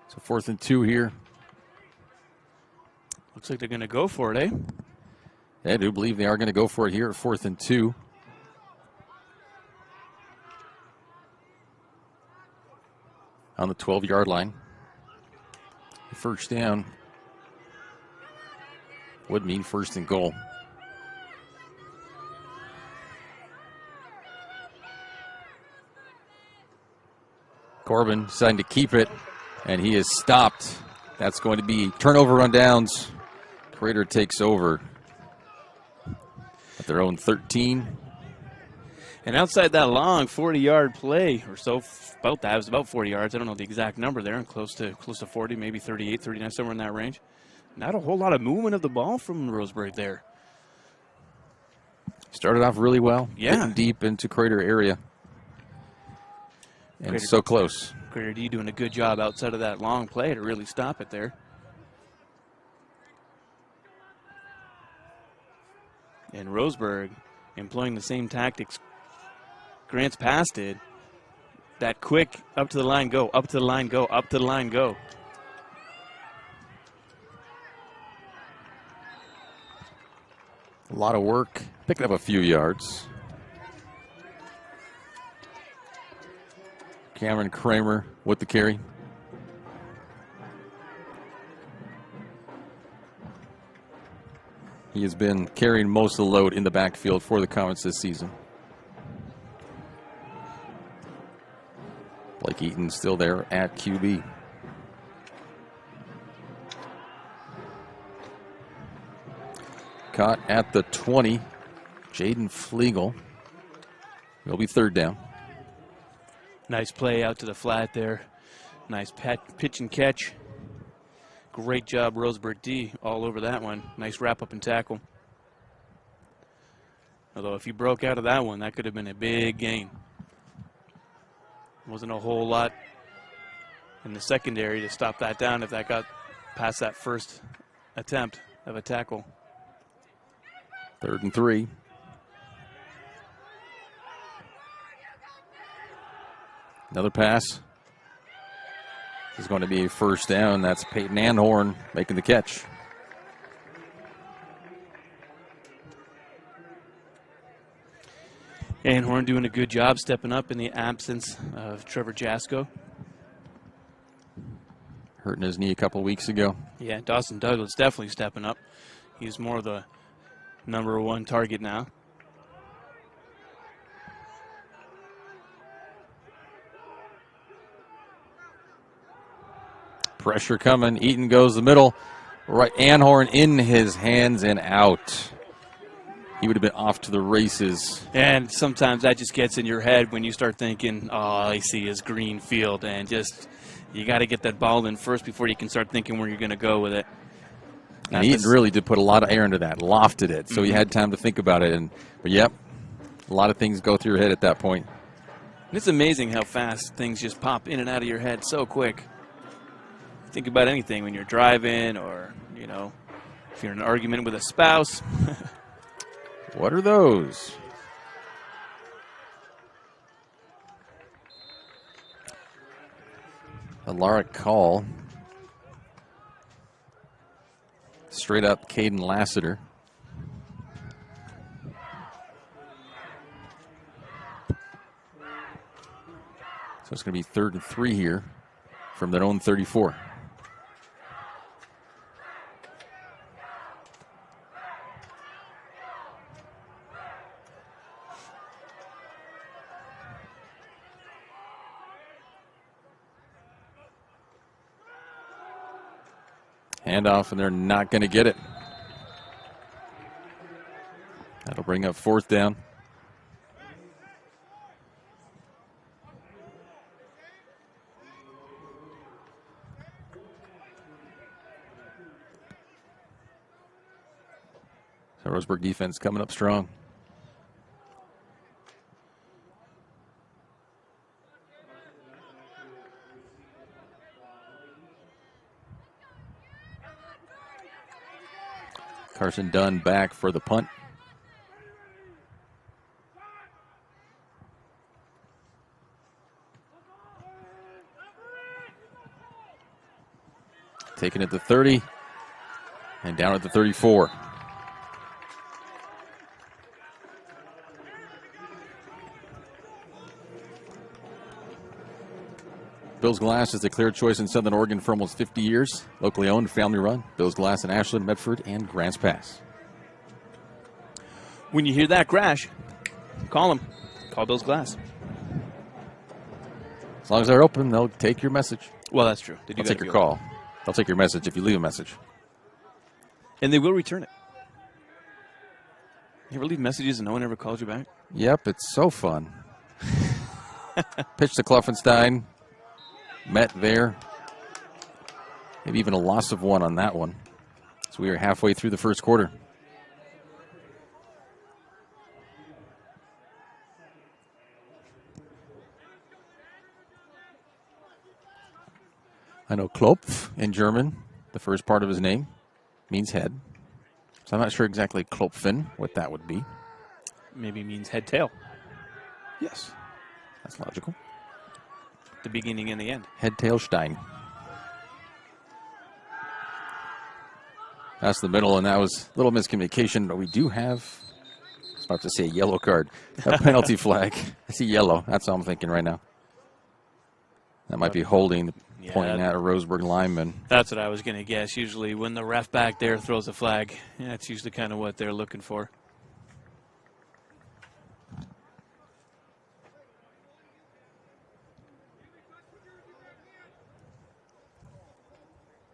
So 4th and 2 here. Looks like they're going to go for it, eh? I do believe they are going to go for it here at 4th and 2. On the 12-yard line. First down would mean 1st and goal. Corbin deciding to keep it, and he is stopped. That's going to be turnover on downs. Crater takes over at their own 13. And outside that long 40-yard play or so, about that, it was about 40 yards. I don't know the exact number there, and close to 40, maybe 38, 39, somewhere in that range. Not a whole lot of movement of the ball from Roseburg there. Started off really well, getting deep into Crater area. And Crater, so close. Crater D doing a good job outside of that long play to really stop it there. And Roseburg employing the same tactics Grants Pass did. That quick up to the line, go, up to the line, go, up to the line, go. A lot of work, picking up a few yards. Cameron Kramer with the carry. He has been carrying most of the load in the backfield for the Comets this season. Blake Eaton still there at QB. Caught at the 20. Jaden Flegel. It'll be 3rd down. Nice play out to the flat there. Nice pitch and catch. Great job, Roseburg D, all over that one. Nice wrap up and tackle. Although if you broke out of that one, that could have been a big gain. Wasn't a whole lot in the secondary to stop that down if that got past that first attempt of a tackle. 3rd and 3. Another pass. This is going to be a 1st down. That's Peyton Anhorn making the catch. Anhorn doing a good job stepping up in the absence of Trevor Jasko. Hurting his knee a couple weeks ago. Yeah, Dawson Douglas definitely stepping up. He's more the #1 target now. Pressure coming. Eaton goes the middle. Right, Anhorn in his hands and out. He would have been off to the races. And sometimes that just gets in your head when you start thinking, all I see is green field. And just, you got to get that ball in first before you can start thinking where you're going to go with it. And Eaton really did put a lot of air into that, lofted it. So he had time to think about it. But yep, a lot of things go through your head at that point. It's amazing how fast things just pop in and out of your head so quick. Think about anything when you're driving or, you know, if you're in an argument with a spouse. What are those? A Lara call. Straight up Caden Lassiter. So it's going to be 3rd and 3 here from their own 34. Handoff, and they're not going to get it. That'll bring up 4th down. So Roseburg defense coming up strong. Carson Dunn back for the punt. taking it to 30 and down at the 34. Bill's Glass is the clear choice in Southern Oregon for almost 50 years. Locally owned, family run. Bill's Glass in Ashland, Medford, and Grants Pass. When you hear that crash, call them. Call Bill's Glass. As long as they're open, they'll take your message. Well, that's true. They'll take your call. They'll take your message if you leave a message. And they will return it. You ever leave messages and no one ever calls you back? Yep, it's so fun. Pitch to Kluffenstein. Met there. Maybe even a loss of 1 on that one. So we are halfway through the first quarter. I know Klopf in German, the first part of his name, means head. So I'm not sure exactly Klopfen, what that would be. Maybe means head tail. Yes, that's logical. The beginning and the end. Head tail Stein. That's the middle, and that was a little miscommunication, but we do have, I was about to say a yellow card, a penalty flag. I see yellow. That's all I'm thinking right now. That might be holding, pointing at a Roseburg lineman. That's what I was going to guess. Usually when the ref back there throws a flag, that's usually kind of what they're looking for.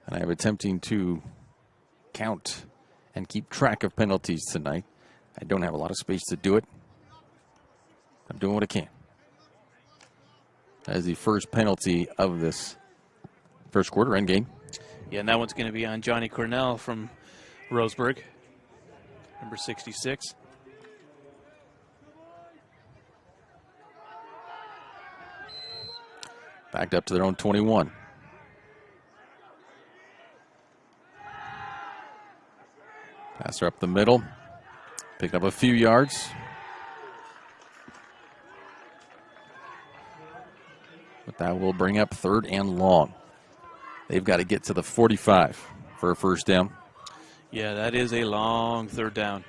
And I am attempting to count and keep track of penalties tonight. I don't have a lot of space to do it. I'm doing what I can. That is the first penalty of this first quarter end game. Yeah, and that one's going to be on Johnny Cornell from Roseburg, number 66. Backed up to their own 21. Passer up the middle. Picked up a few yards. But that will bring up 3rd and long. They've got to get to the 45 for a first down. Yeah, that is a long 3rd down.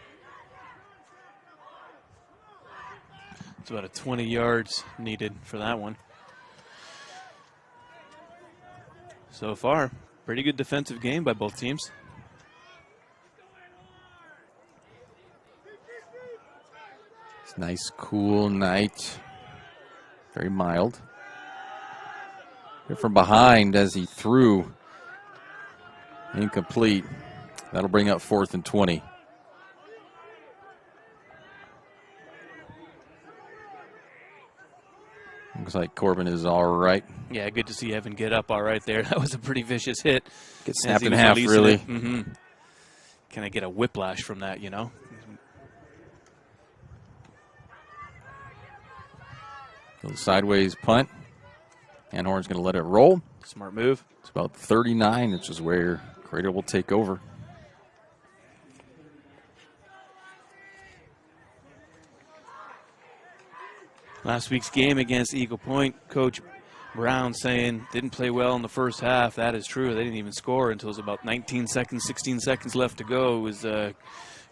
It's about a 20 yards needed for that one. So far, pretty good defensive game by both teams. It's a nice, cool night. Very mild. Here from behind as he threw. Incomplete. That'll bring up 4th and 20. Looks like Corbin is all right. Yeah, good to see Evan get up all right there. That was a pretty vicious hit. Get snapped in half, really. Mm-hmm. Can I get a whiplash from that, you know? Little sideways punt. Anhorn's going to let it roll. Smart move. It's about 39, which is where Crater will take over. Last week's game against Eagle Point, Coach Brown saying didn't play well in the first half. That is true. They didn't even score until it was about 19 seconds, 16 seconds left to go. It was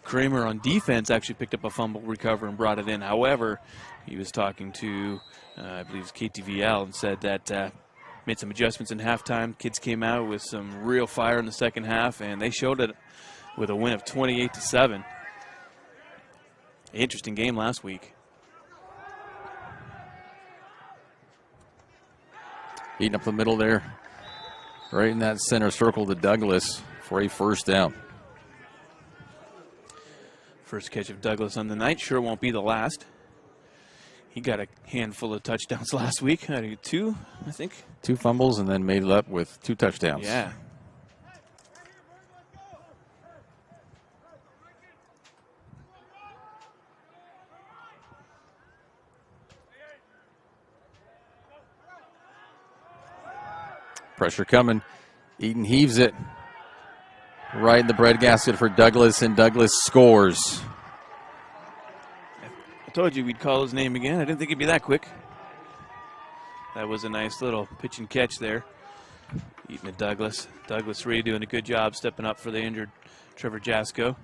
Kramer on defense actually picked up a fumble recover and brought it in. However, he was talking to, I believe it was KTVL, and said that made some adjustments in halftime. Kids came out with some real fire in the second half, and they showed it with a win of 28-7. Interesting game last week. Eating up the middle there. Right in that center circle to Douglas for a first down. First catch of Douglas on the night. Sure won't be the last. He got a handful of touchdowns last week. Two, I think. 2 fumbles and then made it up with 2 touchdowns. Yeah. Pressure coming. Eaton heaves it. Right in the breadbasket for Douglas, and Douglas scores. I told you we'd call his name again. I didn't think it'd be that quick. That was a nice little pitch and catch there. Eaton and Douglas. Douglas really doing a good job stepping up for the injured Trevor Jasko.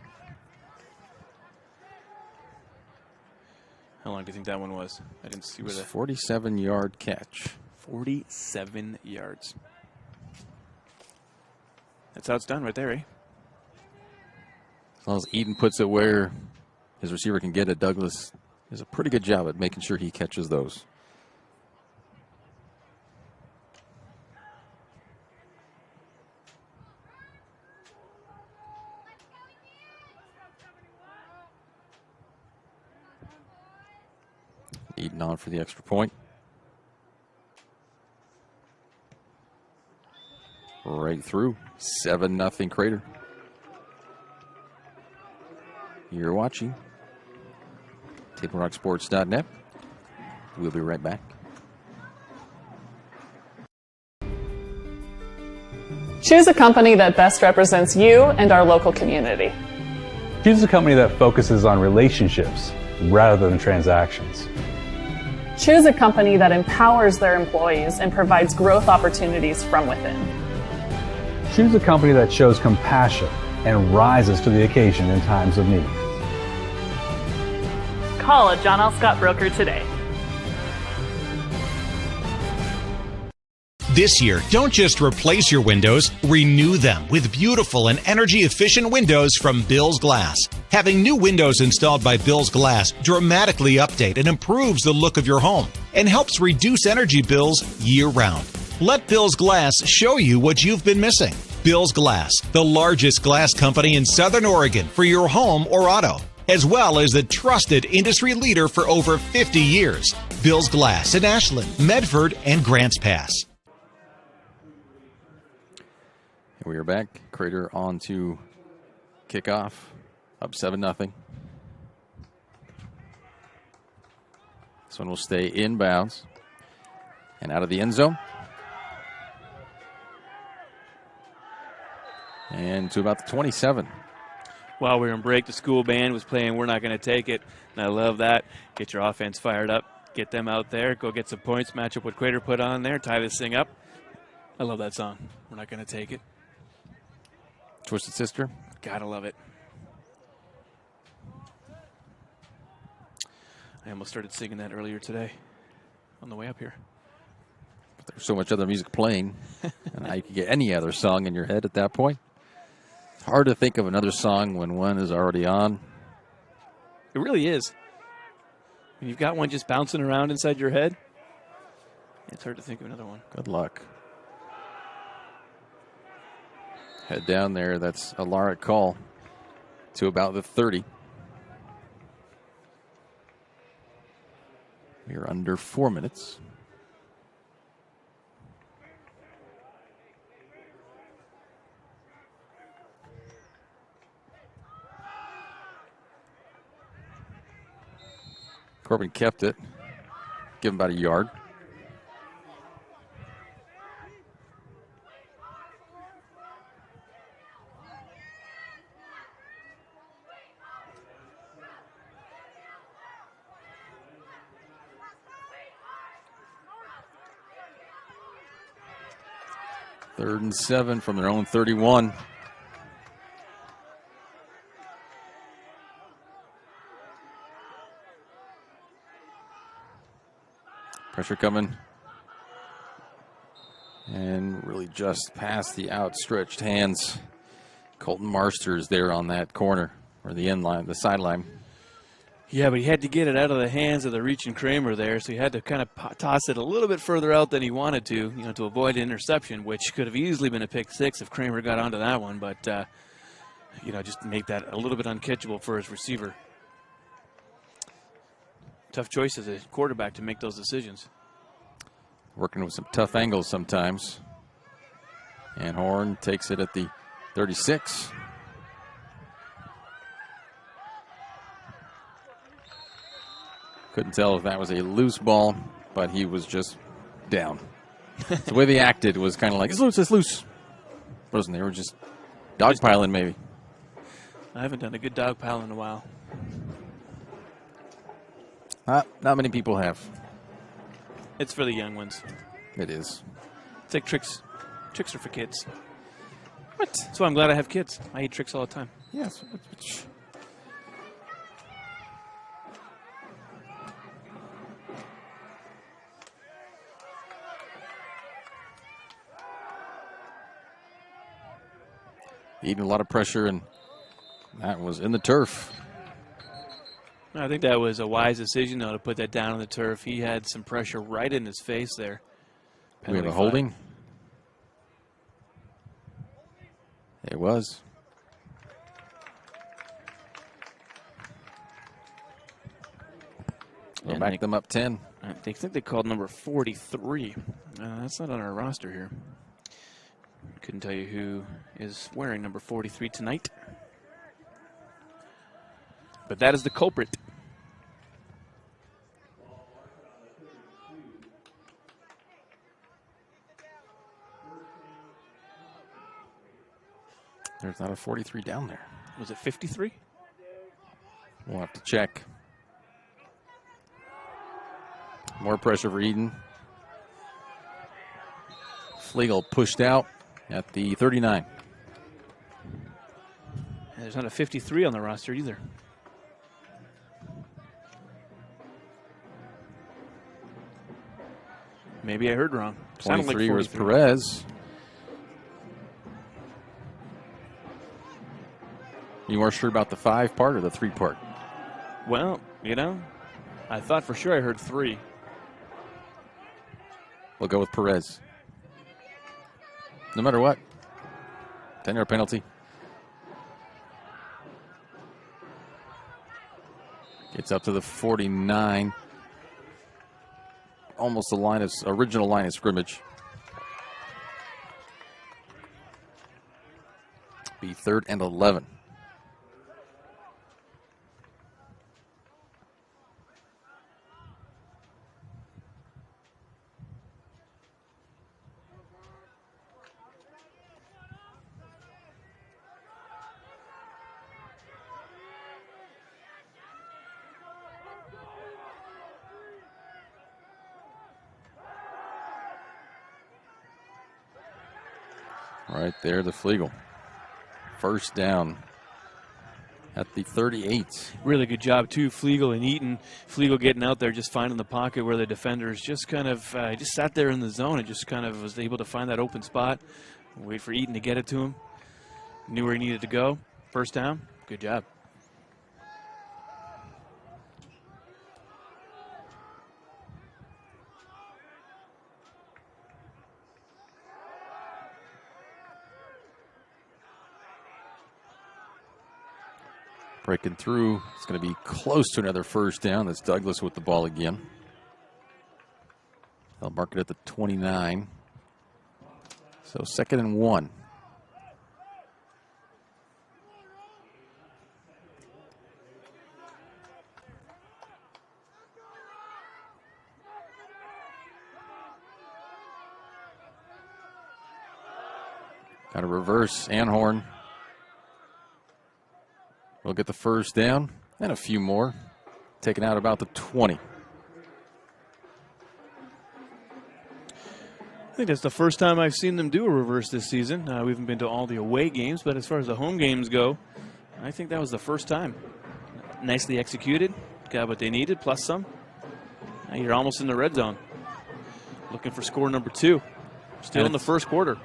How long do you think that one was? I didn't see where the 47-yard catch. 47 yards. That's how it's done right there, eh? As long as Eaton puts it where his receiver can get it, Douglas does a pretty good job at making sure he catches those. Eaton on for the extra point. Right through. 7-0 Crater. You're watching TableRockSports.net. We'll be right back. Choose a company that best represents you and our local community. Choose a company that focuses on relationships rather than transactions. Choose a company that empowers their employees and provides growth opportunities from within. Choose a company that shows compassion and rises to the occasion in times of need. Call a John L. Scott broker today. This year, don't just replace your windows, renew them with beautiful and energy-efficient windows from Bill's Glass. Having new windows installed by Bill's Glass dramatically update and improves the look of your home and helps reduce energy bills year-round. Let Bill's Glass show you what you've been missing. Bill's Glass, the largest glass company in Southern Oregon for your home or auto, as well as the trusted industry leader for over 50 years. Bill's Glass in Ashland, Medford, and Grants Pass. We are back. Crater on to kickoff. Up 7-0. This one will stay inbounds and out of the end zone. And to about the 27. While we were in break, the school band was playing We're Not Going to Take It. And I love that. Get your offense fired up. Get them out there. Go get some points. Match up what Crater put on there. Tie this thing up. I love that song. We're Not Going to Take It. Twisted Sister. Gotta love it. I almost started singing that earlier today on the way up here. But there's so much other music playing. And how you can get any other song in your head at that point. It's hard to think of another song when one is already on. It really is. When you've got one just bouncing around inside your head, it's hard to think of another one. Good luck. Head down there. That's a Laric call to about the 30. We are under 4 minutes. Corbin kept it. Give him about a yard. Third and 7 from their own 31. Pressure coming. And really just past the outstretched hands. Colton Marsters there on that corner, or the end line, the sideline. Yeah, but he had to get it out of the hands of the reaching Kramer there, so he had to kind of toss it a little bit further out than he wanted to avoid an interception, which could have easily been a pick six if Kramer got onto that one, but, just make that a little bit uncatchable for his receiver. Tough choice as a quarterback to make those decisions. Working with some tough angles sometimes. And Horn takes it at the 36. Couldn't tell if that was a loose ball, but he was just down. The way they acted was kind of like, it's loose, it's loose. Wasn't they were just dogpiling maybe. I haven't done a good dogpile in a while. Not many people have. It's for the young ones. It is. Take tricks Tricks are for kids. What? That's why I'm glad I have kids. I eat tricks all the time. Yes. Eating a lot of pressure, and that was in the turf. I think that was a wise decision, though, to put that down on the turf. He had some pressure right in his face there. We have Penalty a flag. holding. It was. We'll And back them up 10. They think they called number 43. That's not on our roster here. Couldn't tell you who is wearing number 43 tonight. But that is the culprit. There's not a 43 down there. Was it 53? We'll have to check. More pressure for Eden. Flegel pushed out at the 39. And there's not a 53 on the roster either. Maybe I heard wrong. Sounded like 23 was 43. Perez. You more sure about the 5 part or the 3 part? Well, I thought for sure I heard 3. We'll go with Perez. No matter what. 10-yard penalty. Gets up to the 49. Almost the original line of scrimmage. Be 3rd and 11. Right there, the Flegel. First down at the 38. Really good job, too, Flegel and Eaton. Flegel getting out there, just finding the pocket where the defenders just kind of just sat there in the zone and just kind of was able to find that open spot. Wait for Eaton to get it to him. Knew where he needed to go. First down. Good job. Breaking through. It's going to be close to another first down. That's Douglas with the ball again. They'll mark it at the 29. So 2nd and 1. Got a reverse. Anhorn will get the first down and a few more. Taken out about the 20. I think that's the first time I've seen them do a reverse this season. We haven't been to all the away games, but as far as the home games go, I think that was the first time. Nicely executed. Got what they needed, plus some. Now you're almost in the red zone. Looking for score number 2. Still in the first quarter.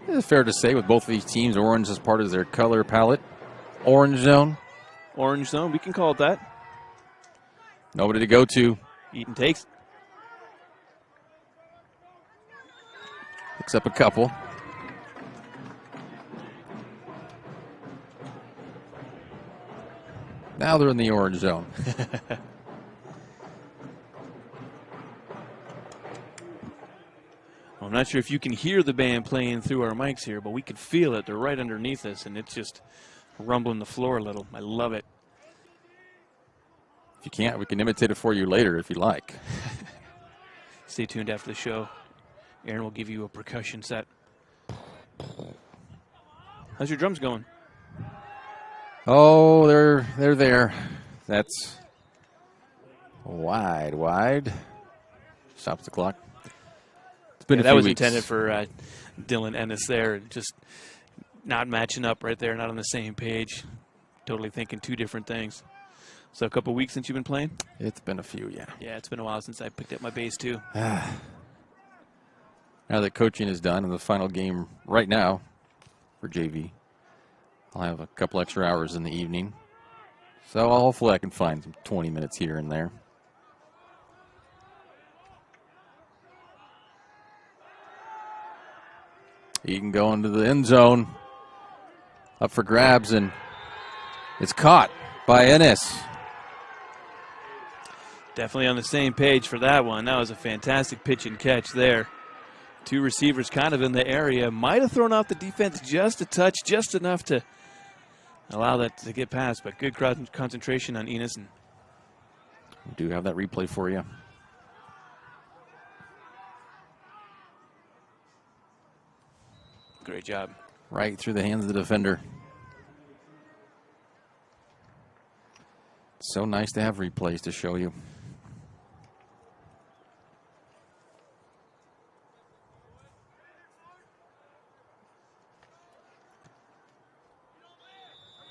It's fair to say with both of these teams, orange is part of their color palette. Orange zone. Orange zone, we can call it that. Nobody to go to. Eaton takes. Picks up a couple. Now they're in the orange zone. I'm not sure if you can hear the band playing through our mics here, but we can feel it. They're right underneath us, and it's just rumbling the floor a little. I love it. If you can't, we can imitate it for you later if you like. Stay tuned after the show. Aaron will give you a percussion set. How's your drums going? Oh, they're there. That's wide. Stops the clock. It's been a that few was weeks. intended for Dylan Ennis there. Just not matching up right there, not on the same page. Totally thinking two different things. So a couple weeks since you've been playing? It's been a few, yeah. Yeah, it's been a while since I picked up my bass too. Now that coaching is done, and the final game right now for JV, I'll have a couple extra hours in the evening. So hopefully I can find some 20 minutes here and there. He can go into the end zone. Up for grabs, and it's caught by Ennis. Definitely on the same page for that one. That was a fantastic pitch and catch there. Two receivers kind of in the area. Might have thrown off the defense just a touch, just enough to allow that to get past, but good concentration on Enos. And We do have that replay for you. great job. Right through the hands of the defender. So nice to have replays to show you.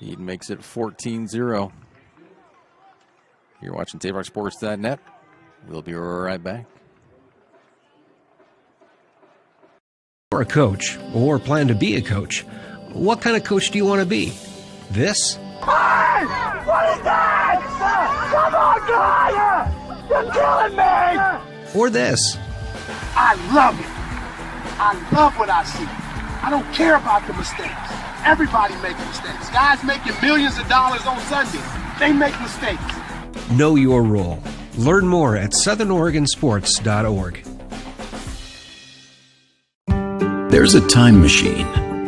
He makes it 14-0. You're watching TapeRockSports.net. We'll be right back. You're a coach or plan to be a coach. What kind of coach do you want to be? This? Hey! What is that? Come on, guy! You're killing me! Or this? I love it. I love what I see. I don't care about the mistakes. Everybody makes mistakes. Guys making millions of dollars on Sunday, they make mistakes. Know your role. Learn more at southernoregonsports.org. There's a time machine,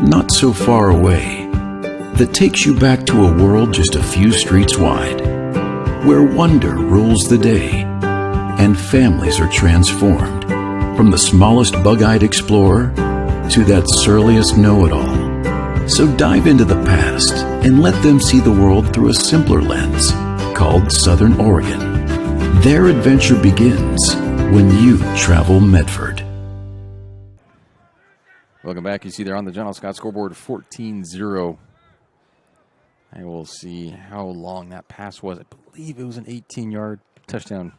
not so far away, that takes you back to a world just a few streets wide, where wonder rules the day, and families are transformed, from the smallest bug-eyed explorer to that surliest know-it-all. So dive into the past and let them see the world through a simpler lens, called Southern Oregon. Their adventure begins when you travel Medford. Welcome back. You see there on the John L. Scott scoreboard 14-0. I will see how long that pass was. I believe it was an 18-yard touchdown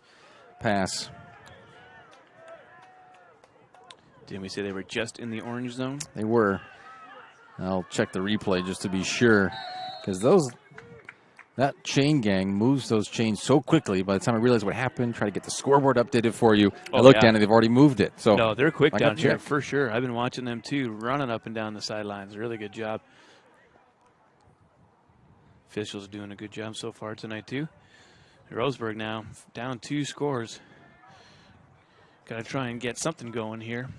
pass. Didn't we say they were just in the orange zone? They were. I'll check the replay just to be sure, because that chain gang moves those chains so quickly. By the time I realize what happened, try to get the scoreboard updated for you. I looked down and they've already moved it. So no, they're quick I down gotta here check. for sure. I've been watching them too, running up and down the sidelines. Really good job. Officials doing a good job so far tonight too. Roseburg now down 2 scores. Got to try and get something going here.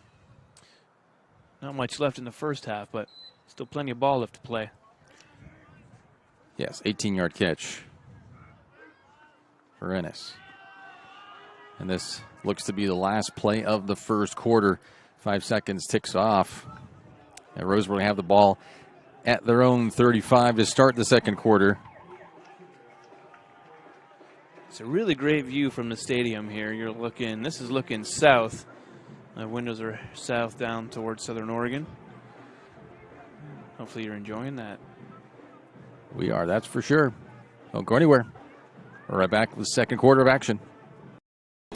Not much left in the first half, but still plenty of ball left to play. Yes, 18-yard catch for Ennis. And this looks to be the last play of the first quarter. 5 seconds ticks off. And Roseburg have the ball at their own 35 to start the second quarter. It's a really great view from the stadium here. This is looking south. The windows are south down towards Southern Oregon. Hopefully you're enjoying that. We are, that's for sure. Don't go anywhere. We're right back with the second quarter of action.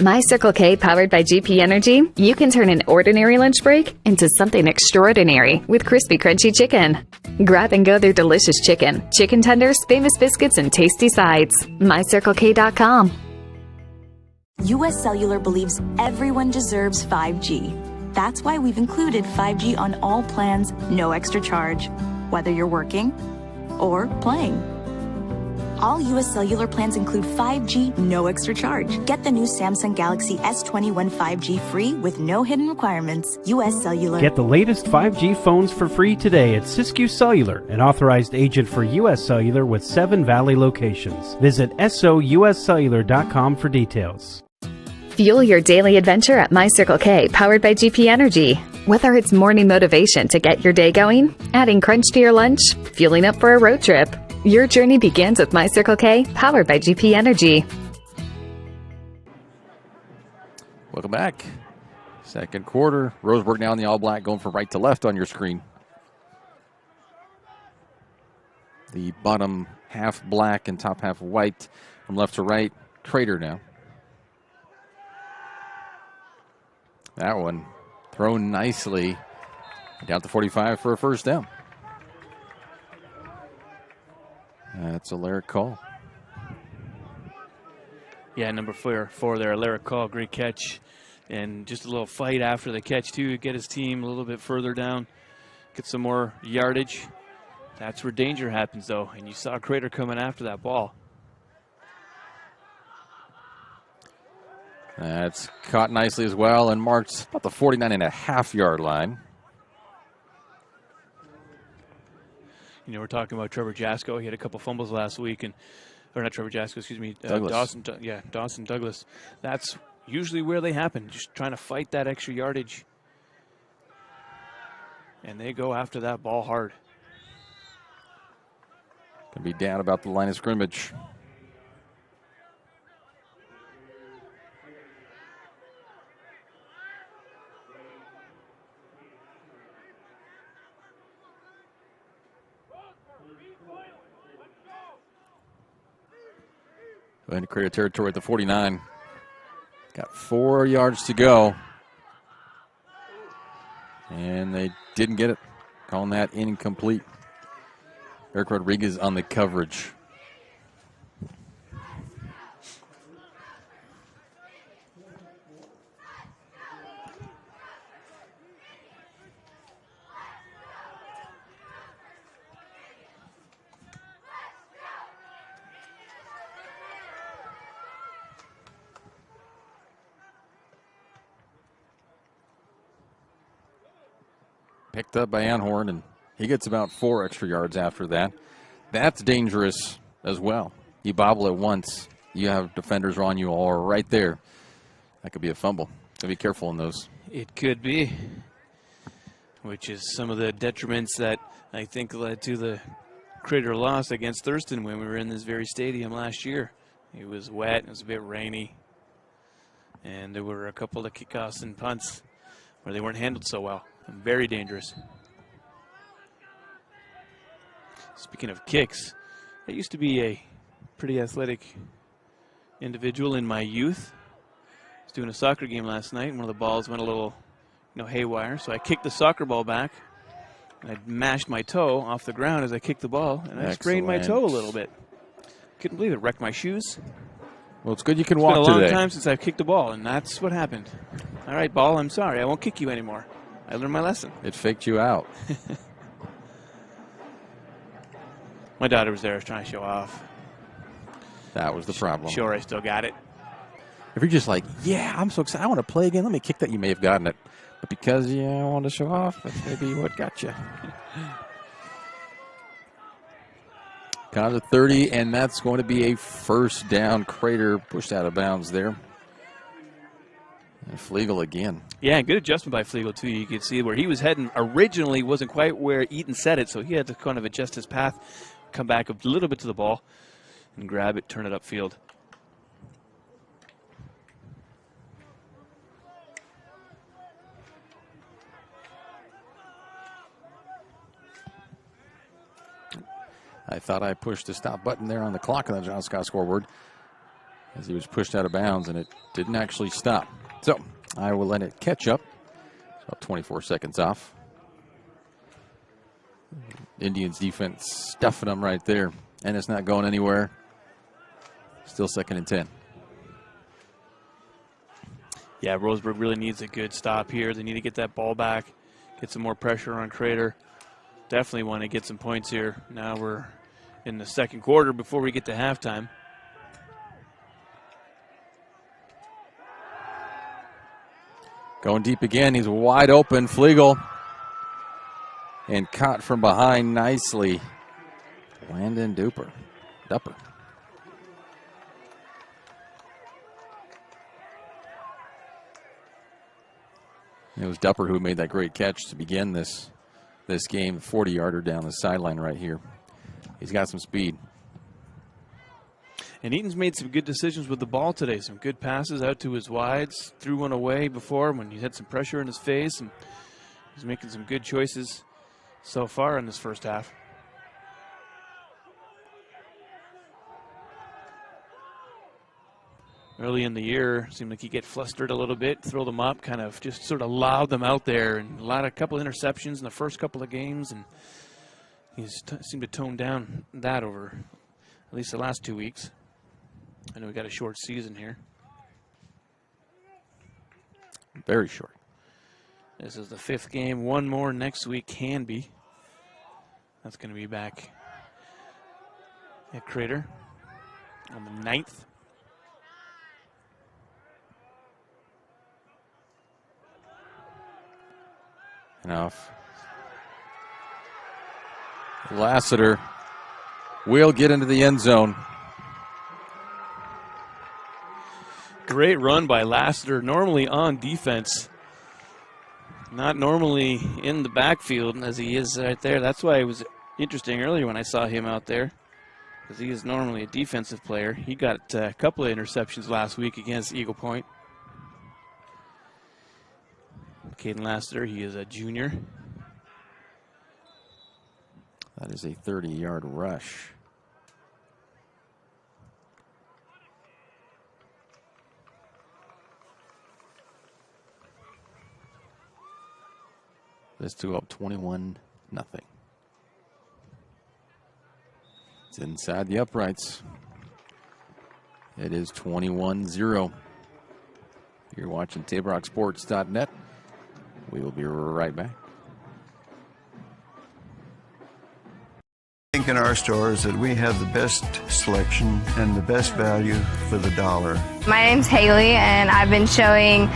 My Circle K powered by GP Energy, you can turn an ordinary lunch break into something extraordinary with crispy, crunchy chicken. Grab and go their delicious chicken, chicken tenders, famous biscuits, and tasty sides. MyCircleK.com. U.S. Cellular believes everyone deserves 5G. That's why we've included 5G on all plans, no extra charge, whether you're working or playing. All U.S. Cellular plans include 5G, no extra charge. Get the new Samsung Galaxy S21 5G free with no hidden requirements. U.S. Cellular. Get the latest 5G phones for free today at Siskiyou Cellular, an authorized agent for U.S. Cellular with 7 Valley locations. Visit souscellular.com for details. Fuel your daily adventure at My Circle K, powered by GP Energy. Whether it's morning motivation to get your day going, adding crunch to your lunch, fueling up for a road trip, your journey begins with My Circle K, powered by GP Energy. Welcome back. Second quarter. Roseburg now in the all-black, going from right to left on your screen. The bottom half black and top half white from left to right. Crater now. That one thrown nicely. Down to 45 for a first down. That's a Larrick call. Yeah, number four there, Larrick call, great catch. And just a little fight after the catch, too. Get his team a little bit further down. Get some more yardage. That's where danger happens, though. And you saw Crater coming after that ball. That's caught nicely as well and marked about the 49.5-yard line. You know, we're talking about Trevor Jasko. He had a couple fumbles last week, or not Trevor Jasko, excuse me, Douglas. Dawson Douglas. That's usually where they happen, just trying to fight that extra yardage. And they go after that ball hard. Going to be down about the line of scrimmage. Going to create a territory at the 49. Got 4 yards to go. And they didn't get it. Calling that incomplete. Eric Rodriguez on the coverage. Picked up by Anhorn, and he gets about 4 extra yards after that. That's dangerous as well. You bobble it once, you have defenders on you all right there. That could be a fumble. So be careful in those. It could be, which is some of the detriments that I think led to the Crater loss against Thurston when we were in this very stadium last year. It was wet, it was a bit rainy, and there were a couple of kickoffs and punts where they weren't handled so well. Very dangerous. Speaking of kicks, I used to be a pretty athletic individual in my youth. I was doing a soccer game last night, and one of the balls went a little, haywire. So I kicked the soccer ball back, and I mashed my toe off the ground as I kicked the ball, and I sprained my toe a little bit. Couldn't believe it. Wrecked my shoes. Well, it's good you can walk today. It's been a long time since I've kicked a ball, and that's what happened. All right, ball, I'm sorry. I won't kick you anymore. I learned my lesson. It faked you out. My daughter was there trying to show off. That was the problem. Sure, I still got it. If you're just like, yeah, I'm so excited, I want to play again, let me kick that, you may have gotten it. But because you want to show off, that's maybe what got you. Count to 30, and that's going to be a first down. Crater pushed out of bounds there. And Flegel again. Yeah, good adjustment by Flegel, too. You could see where he was heading originally wasn't quite where Eaton set it, so he had to kind of adjust his path, come back a little bit to the ball, and grab it, turn it upfield. I thought I pushed the stop button there on the clock on the John Scott scoreboard as he was pushed out of bounds, and it didn't actually stop. So I will let it catch up. It's about 24 seconds off. Indians defense stuffing them right there, and it's not going anywhere. Still 2nd and 10. Yeah, Roseburg really needs a good stop here. They need to get that ball back, get some more pressure on Crater. Definitely want to get some points here. Now we're in the second quarter before we get to halftime. Going deep again. He's wide open. Flegel. And caught from behind nicely. Landon Dupper. It was Dupper who made that great catch to begin this game. 40-yarder down the sideline right here. He's got some speed. And Eaton's made some good decisions with the ball today. Some good passes out to his wides. Threw one away before when he had some pressure in his face. And he's making some good choices so far in this first half. Early in the year, seemed like he'd get flustered a little bit, throw them up, kind of just sort of loud them out there. And a couple interceptions in the first couple of games. And he's seemed to tone down that over at least the last 2 weeks. I know we got a short season here. Very short. This is the 5th game. One more next week can be. That's going to be back at Crater on the 9th. Enough. Lassiter will get into the end zone. Great run by Lassiter, normally on defense. Not normally in the backfield as he is right there. That's why it was interesting earlier when I saw him out there, because he is normally a defensive player. He got a couple of interceptions last week against Eagle Point. Caden Lassiter, he is a junior. That is a 30-yard rush. This two up 21-0. It's inside the uprights. It is 21-0. You're watching TaborRockSports.net. We will be right back. I think in our stores that we have the best selection and the best value for the dollar. My name's Haley, and I've been showing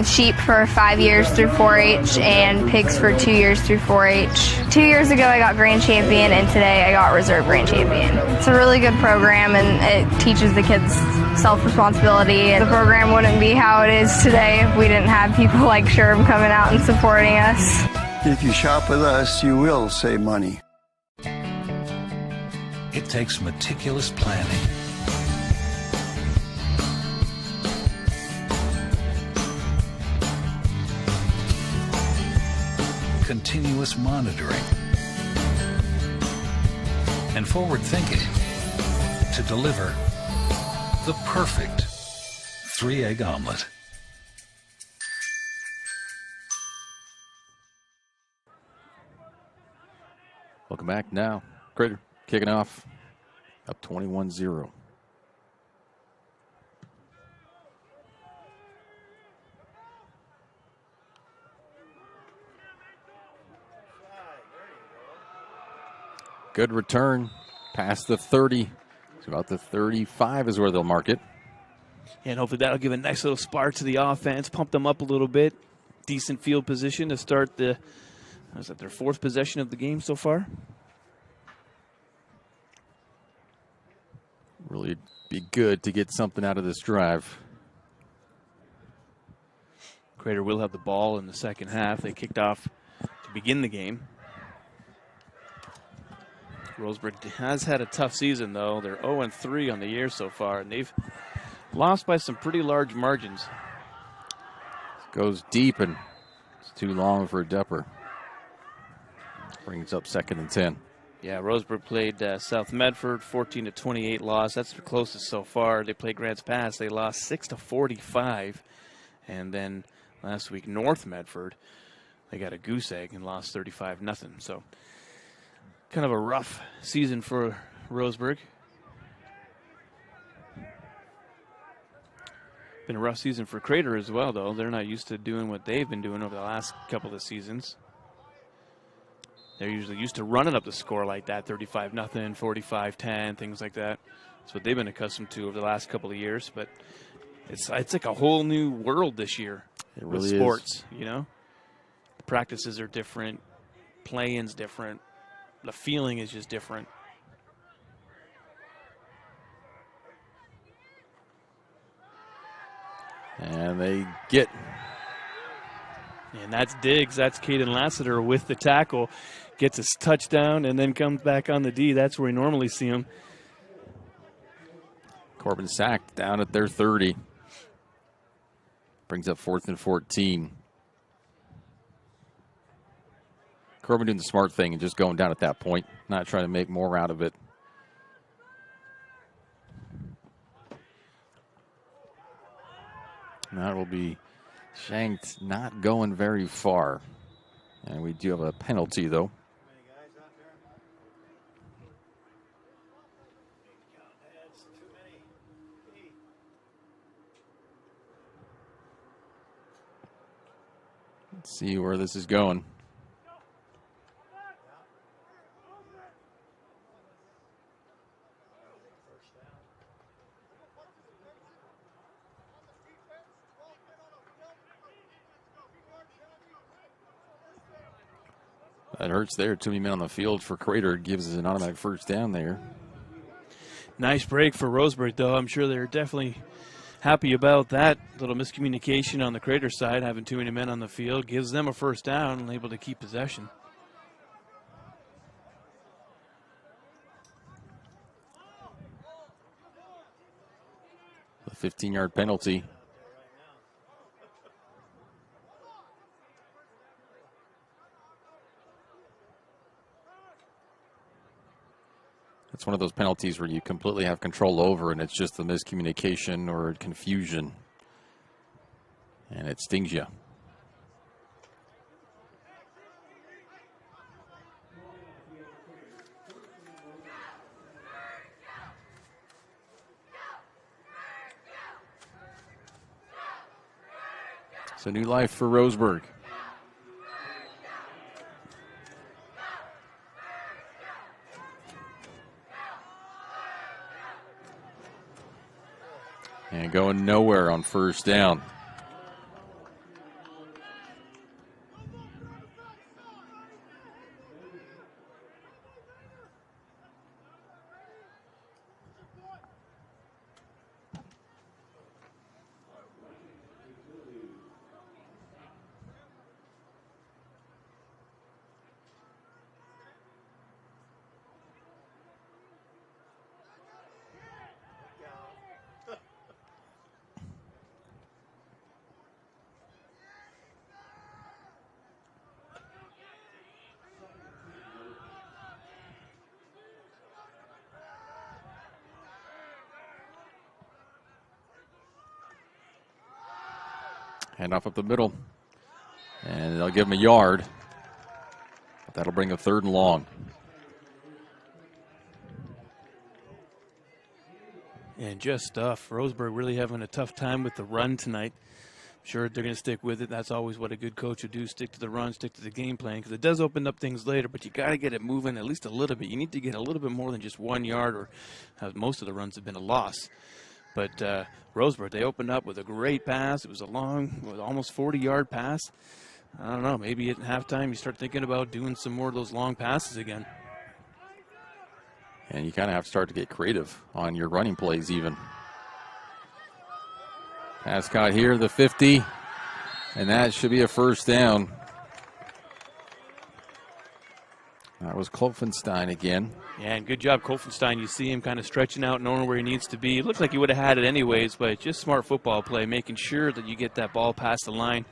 sheep for 5 years through 4-H and pigs for 2 years through 4-H. 2 years ago I got Grand Champion, and today I got Reserve Grand Champion. It's a really good program, and it teaches the kids self-responsibility. The program wouldn't be how it is today if we didn't have people like Sherb coming out and supporting us. If you shop with us, you will save money. It takes meticulous planning, continuous monitoring, and forward thinking to deliver the perfect 3-egg omelet. Welcome back now. Crater kicking off, up 21-0. Good return past the 30. It's about the 35 is where they'll mark it. And hopefully that'll give a nice little spark to the offense, pump them up a little bit. Decent field position to start the, was that their 4th possession of the game so far? Really be good to get something out of this drive. Crater will have the ball in the second half. They kicked off to begin the game. Roseburg has had a tough season, though. They're 0-3 on the year so far, and they've lost by some pretty large margins. Goes deep, and it's too long for a Depper. Brings up 2nd and 10. Yeah, Roseburg played South Medford, 14-28 loss. That's the closest so far. They played Grants Pass. They lost 6-45. And then last week, North Medford, they got a goose egg and lost 35-0. So kind of a rough season for Roseburg. Been a rough season for Crater as well, though. They're not used to doing what they've been doing over the last couple of seasons. They're usually used to running up the score like that, 35-0, 45-10, things like that. That's what they've been accustomed to over the last couple of years. But it's like a whole new world this year with sports, you know? The practices are different. Play-in's different. The feeling is just different. And they get. And that's Diggs. That's Caden Lassiter with the tackle. Gets his touchdown and then comes back on the D. That's where we normally see him. Corbin sacked down at their 30. Brings up 4th and 14. Corbin doing the smart thing and just going down at that point, not trying to make more out of it. And that will be shanked, not going very far. And we do have a penalty, though. Let's see where this is going. That hurts there. Too many men on the field for Crater. Gives us an automatic first down there. Nice break for Roseburg, though. I'm sure they're definitely happy about that. Little miscommunication on the Crater side, having too many men on the field. Gives them a first down and able to keep possession. A 15-yard penalty. It's one of those penalties where you completely have control over, and it's just the miscommunication or confusion, and it stings you. It's a new life for Roseburg. And going nowhere on first down. Handoff up the middle. And they'll give him a yard. But that'll bring a 3rd and long. And just stuff. Roseburg really having a tough time with the run tonight. Sure, they're going to stick with it. That's always what a good coach would do, stick to the run, stick to the game plan, because it does open up things later, but you got to get it moving at least a little bit. You need to get a little bit more than just 1 yard, or most of the runs have been a loss. But Roseburg, they opened up with a great pass. It was a long, almost 40-yard pass. I don't know, maybe at halftime you start thinking about doing some more of those long passes again. And you kind of have to start to get creative on your running plays even. Pass caught here, the 50. And that should be a first down. That was Klopfenstein again. Yeah, and good job, Klopfenstein. You see him kind of stretching out, knowing where he needs to be. It looks like he would have had it anyways, but just smart football play, making sure that you get that ball past the line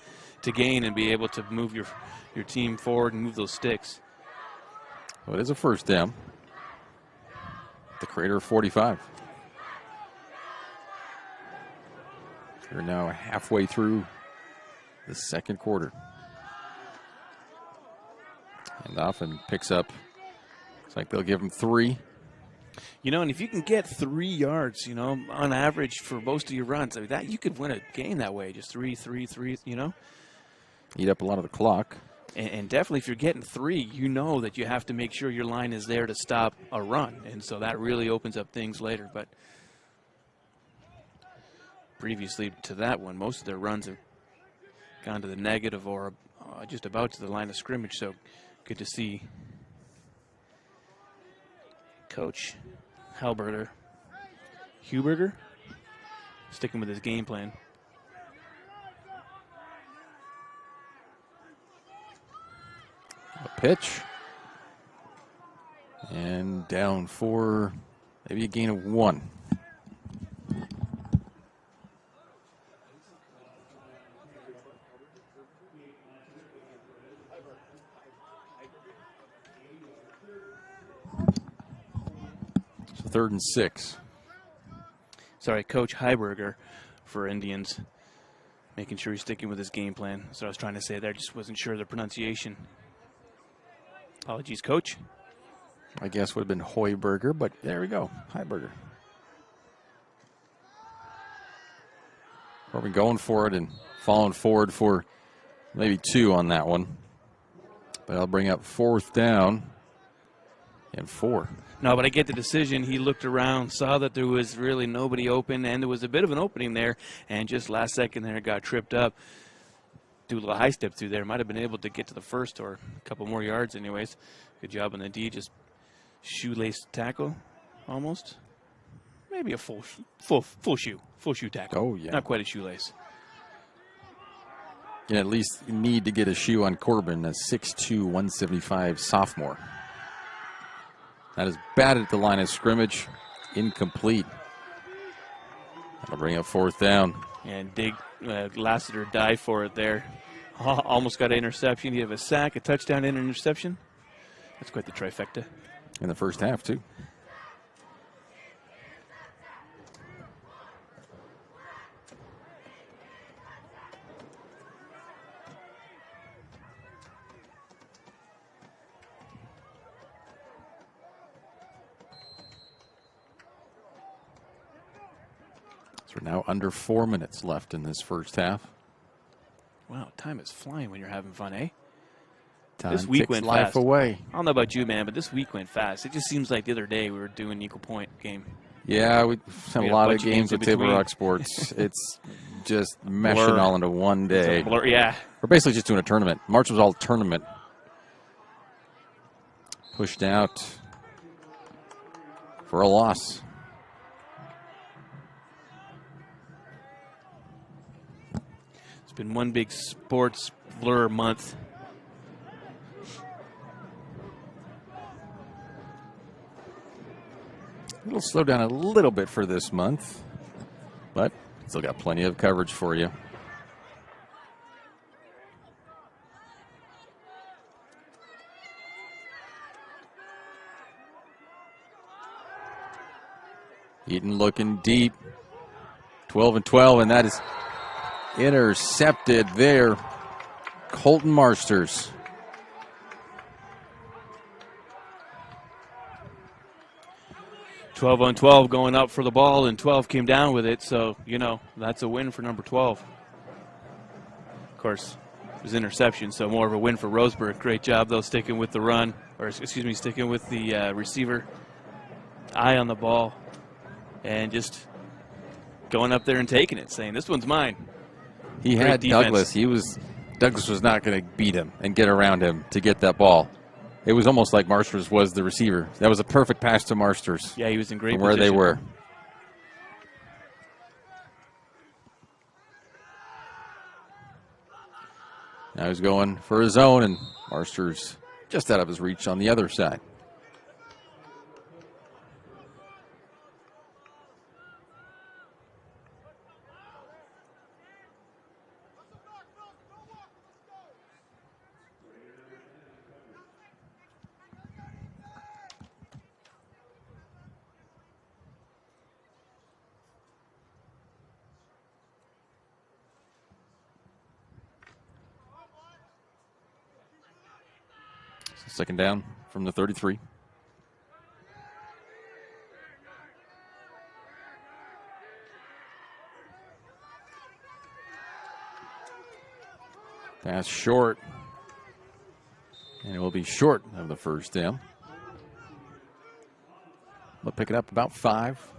to gain and be able to move your team forward and move those sticks. Well, it is a first down. The Crater 45. We're now halfway through the second quarter. And often picks up, looks like they'll give him 3. You know, and if you can get 3 yards, you know, on average for most of your runs, I mean, that you could win a game that way, just 3, you know. Eat up a lot of the clock. And definitely if you're getting 3, you know that you have to make sure your line is there to stop a run. And so that really opens up things later. But previously to that one, most of their runs have gone to the negative or just about to the line of scrimmage. So good to see Coach Huberger sticking with his game plan. A pitch. And down for maybe a gain of 1. 3rd and 6. Sorry, Coach Heiberger for Indians. Making sure he's sticking with his game plan. That's what I was trying to say there. Just wasn't sure of the pronunciation. Apologies, Coach. I guess would have been Hoiberger, but there we go. Heiberger. Corbin going for it and falling forward for maybe 2 on that one. But I'll bring up 4th down and 4. No, but I get the decision. He looked around, saw that there was really nobody open, and there was a bit of an opening there, and just last second there got tripped up. Do a little high step through there. Might have been able to get to the first or a couple more yards anyways. Good job on the D. Just shoelace tackle almost. Maybe a full shoe tackle. Oh, yeah. Not quite a shoelace. You at least need to get a shoe on Corbin, a 6'2", 175 sophomore. That is batted at the line of scrimmage. Incomplete. That'll bring up 4th down. And Lassiter dive for it there. Almost got an interception. You have a sack, a touchdown, and an interception. That's quite the trifecta. In the first half, too. So we're now under 4 minutes left in this first half. Wow, time is flying when you're having fun, eh? Time this week ticks went life fast. away. I don't know about you, man, but this week went fast. It just seems like the other day we were doing an equal point game. Yeah, we have a had lot a of bunch of games games in with Table between. Rock Sports. It's just meshing all into one day. It's a blur, yeah. We're basically just doing a tournament. March was all tournament. Pushed out for a loss. It's been one big sports blur month. It'll slow down a little bit for this month, but still got plenty of coverage for you. Eaton looking deep. 12 and 12, and that is intercepted there. Colton Marsters. Twelve on 12 going up for the ball, and 12 came down with it. So, you know, that's a win for number 12. Of course, it was interception, so more of a win for Roseburg. Great job, though, sticking with the run, or excuse me, sticking with the receiver. Eye on the ball, and just going up there and taking it, saying, this one's mine. He Great had defense. Douglas. Douglas was not going to beat him and get around him to get that ball. It was almost like Marsters was the receiver. That was a perfect pass to Marsters. Yeah, he was in great from where they position. were. Now he's going for his own, and Marsters just out of his reach on the other side. Second down from the 33. Pass short. And it will be short of the first down. They'll pick it up about 5.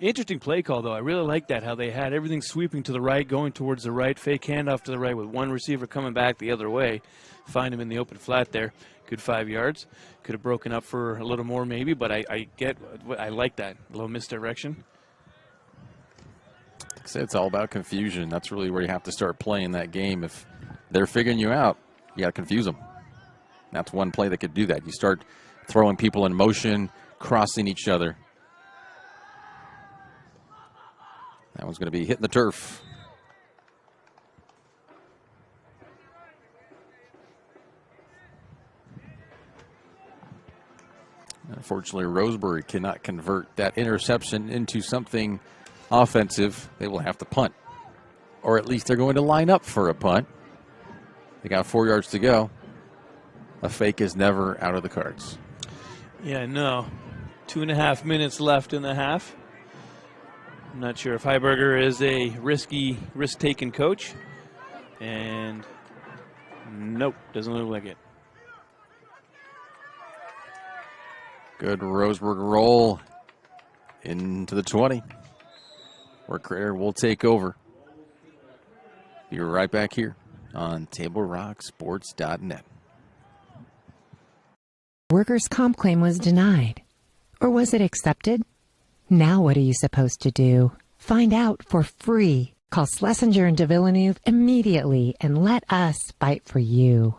Interesting play call, though. I really like that, how they had everything sweeping to the right, going towards the right, fake handoff to the right with one receiver coming back the other way. Find him in the open flat there. Good 5 yards. Could have broken up for a little more maybe, but I like that. A little misdirection. Like I said, it's all about confusion. That's really where you have to start playing that game. If they're figuring you out, you got to confuse them. That's one play that could do that. You start throwing people in motion, crossing each other. That one's going to be hitting the turf. Unfortunately, Roseburg cannot convert that interception into something offensive. They will have to punt. Or at least they're going to line up for a punt. They got 4 yards to go. A fake is never out of the cards. Yeah, no. 2.5 minutes left in the half. I'm not sure if Heiberger is a risk-taking coach. And nope, doesn't look like it. Good Roseburg roll into the 20, where Crater will take over. Be right back here on TableRockSports.net. Workers' comp claim was denied. Or was it accepted? Now what are you supposed to do? Find out for free. Call Schlesinger and de Villeneuve immediately and let us fight for you.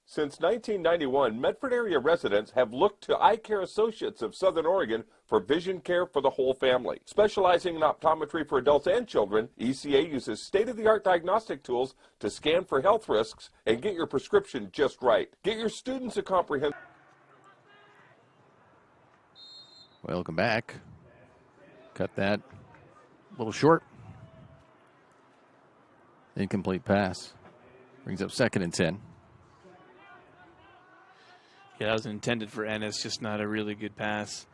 Since 1991, Medford area residents have looked to Eye Care Associates of Southern Oregon for vision care for the whole family. Specializing in optometry for adults and children, ECA uses state-of-the-art diagnostic tools to scan for health risks and get your prescription just right. Get your students a comprehensive... Welcome back. Cut that a little short. Incomplete pass. Brings up 2nd and 10. Yeah, that was intended for Ennis, just not a really good pass.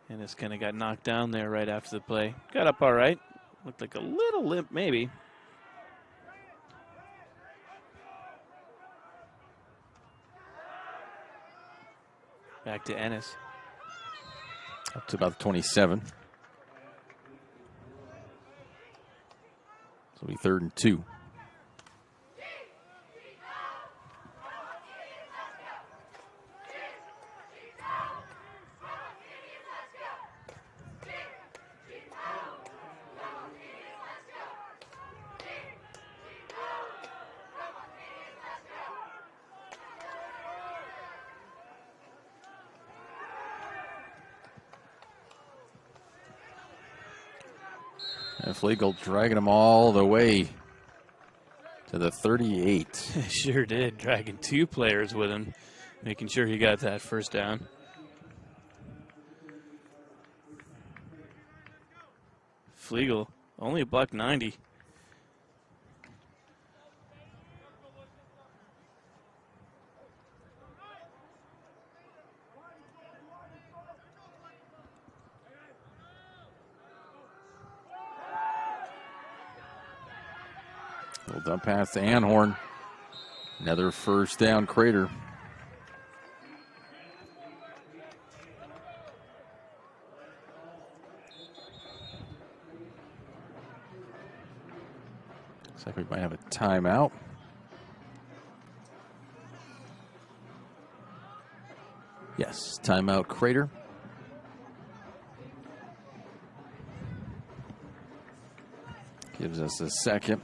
Ennis kind of got knocked down there right after the play. Got up all right. Looked like a little limp, maybe. Back to Ennis. Up to about 27. So it'll be 3rd and 2. And Flegel dragging him all the way to the 38. Sure did, dragging 2 players with him, making sure he got that first down. Flegel, only $1.90. Little dump pass to Anhorn. Another first down, Crater. Looks like we might have a timeout. Yes, timeout, Crater. Gives us a second.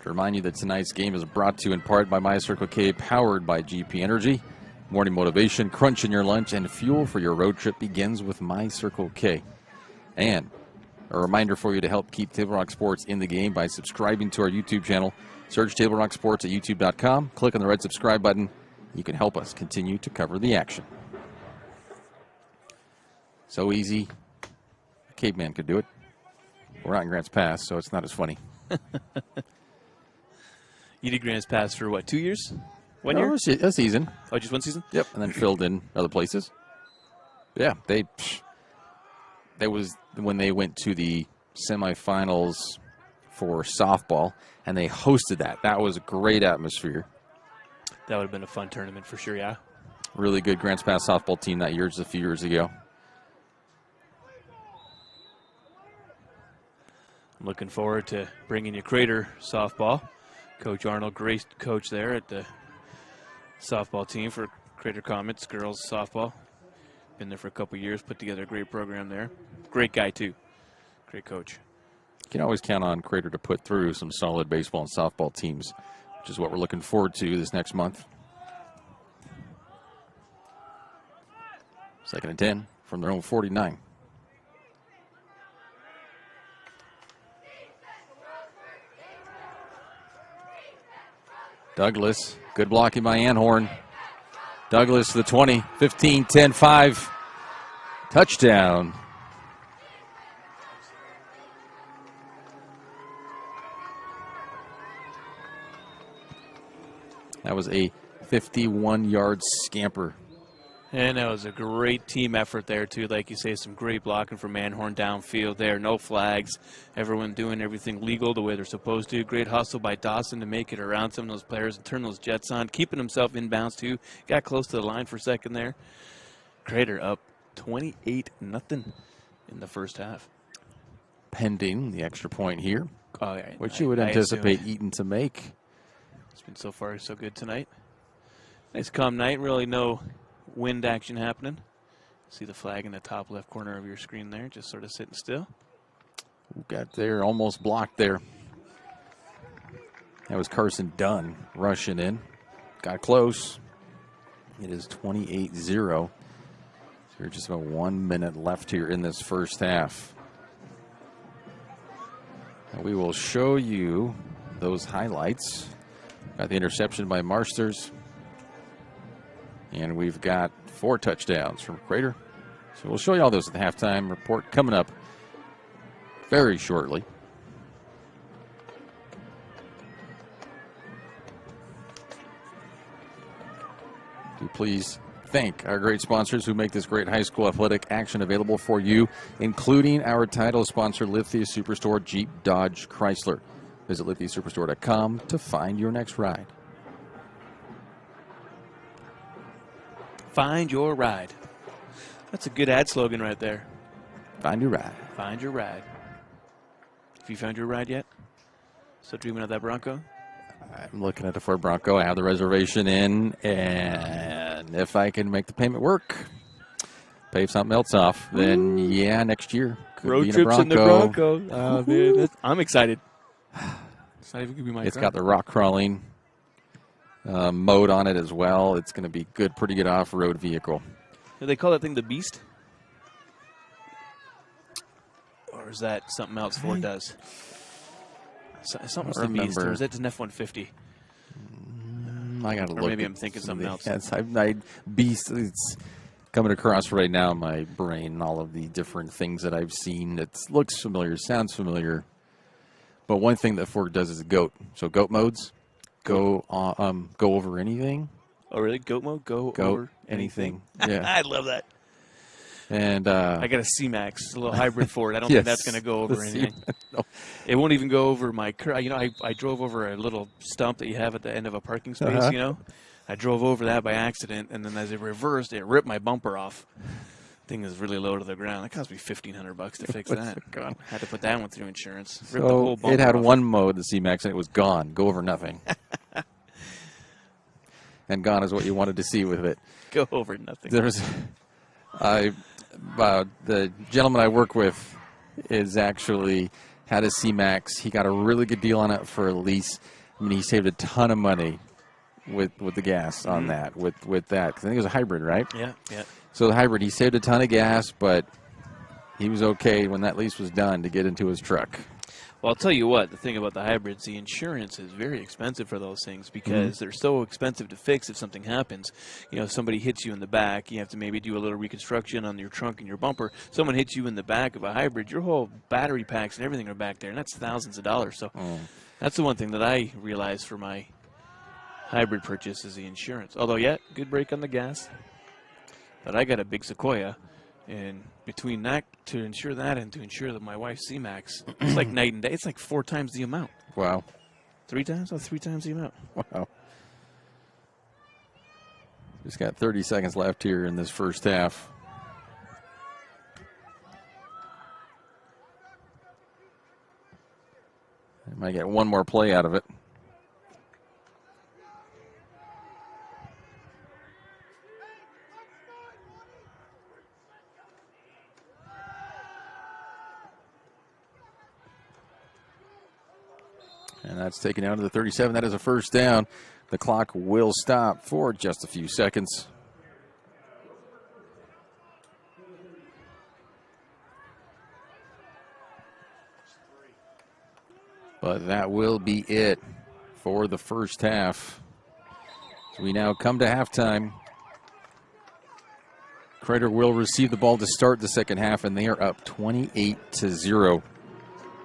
To remind you that tonight's game is brought to you in part by My Circle K, powered by GP Energy. Morning motivation, crunch in your lunch, and fuel for your road trip begins with My Circle K. And a reminder for you to help keep Table Rock Sports in the game by subscribing to our YouTube channel. Search Table Rock Sports at youtube.com. Click on the red subscribe button. You can help us continue to cover the action. So easy. A caveman could do it. We're not in Grants Pass, so it's not as funny. You did Grants Pass for what, 2 years? 1 No, year? a season. Oh, just one season? Yep, and then filled in other places. Yeah, that was when they went to the semifinals for softball, and they hosted that. That was a great atmosphere. That would have been a fun tournament for sure, yeah. Really good Grants Pass softball team that year, just a few years ago. I'm looking forward to bringing you Crater softball. Coach Arnold, great coach there at the softball team for Crater Comets girls softball. Been there for a couple years, put together a great program there. Great guy, too. Great coach. You can always count on Crater to put through some solid baseball and softball teams, which is what we're looking forward to this next month. 2nd and 10 from their own 49. Douglas, good blocking by Anhorn. Douglas to the 20, 15, 10, 5. Touchdown. That was a 51-yard scamper. And that was a great team effort there, too. Like you say, some great blocking from Manhorn downfield there. No flags. Everyone doing everything legal the way they're supposed to. Great hustle by Dawson to make it around some of those players and turn those jets on. Keeping himself inbounds, too. Got close to the line for a second there. Crater up 28-0 in the first half. Pending the extra point here, which I- you would I anticipate assume. Eaton to make. It's been so far so good tonight. Nice calm night. Really no wind action happening. See the flag in the top left corner of your screen there, just sort of sitting still. Got there, almost blocked there. That was Carson Dunn rushing in. Got close. It is 28-0. So we're just about 1 minute left here in this first half. And we will show you those highlights. Got the interception by Marsters. And we've got 4 touchdowns from Crater. So we'll show you all those at the halftime report coming up very shortly. Do please thank our great sponsors who make this great high school athletic action available for you, including our title sponsor, Lithia Superstore Jeep Dodge Chrysler. Visit lithiasuperstore.com to find your next ride. Find your ride. That's a good ad slogan right there. Find your ride. Find your ride. Have you found your ride yet? Still dreaming of that Bronco? I'm looking at the Ford Bronco. I have the reservation in, and if I can make the payment work, pay something else off, then yeah, next year. Could Road be trips in the Bronco. Bronco. Oh, man, I'm excited. It's not even going to be my It's car. got the rock crawling mode on it as well. It's going to be good, pretty good off-road vehicle. Do they call that thing the Beast? Or is that something else Ford does? Something's the Beast, or is that an F-150? I got to look. Or maybe at I'm thinking some of something else. Yes, Beast. It's coming across right now in my brain. All of the different things that I've seen. It looks familiar, sounds familiar. But one thing that Ford does is goat. So goat modes, go over anything. Oh, really? Goat mode? Go over anything. anything? Yeah, I love that. And I got a C-Max, a little hybrid Ford. I don't yes, think that's going to go over anything. No. It won't even go over my car. You know, I drove over a little stump that you have at the end of a parking space, you know. I drove over that by accident, and then as it reversed, it ripped my bumper off. Thing is really low to the ground. It cost me $1,500 to fix that. God. Had to put that one through insurance. Ripped the whole bumper it had off. one mode, the C-Max, and it was gone. Go over nothing. And gone is what you wanted to see with it. Go over nothing. There's, the gentleman I work with is actually had a C-Max. He got a really good deal on it for a lease. I mean, he saved a ton of money with the gas on that, with that. 'Cause I think it was a hybrid, right? Yeah, yeah. So the hybrid, he saved a ton of gas, but he was okay when that lease was done to get into his truck. Well, I'll tell you what, the thing about the hybrids, the insurance is very expensive for those things because they're so expensive to fix if something happens. You know, if somebody hits you in the back, you have to maybe do a little reconstruction on your trunk and your bumper. Someone hits you in the back of a hybrid, your whole battery packs and everything are back there, and that's thousands of dollars. So that's the one thing that I realized for my hybrid purchase is the insurance. Although, yeah, good break on the gas. But I got a big Sequoia. And between that, to insure that and to insure that my wife's C-Max, it's like night and day. It's like 4 times the amount. Wow. 3 times? Oh, 3 times the amount. Wow. Just got 30 seconds left here in this first half. I might get one more play out of it. And that's taken out to the 37. That is a first down. The clock will stop for just a few seconds. But that will be it for the first half. So we now come to halftime. Crater will receive the ball to start the second half, and they are up 28-0.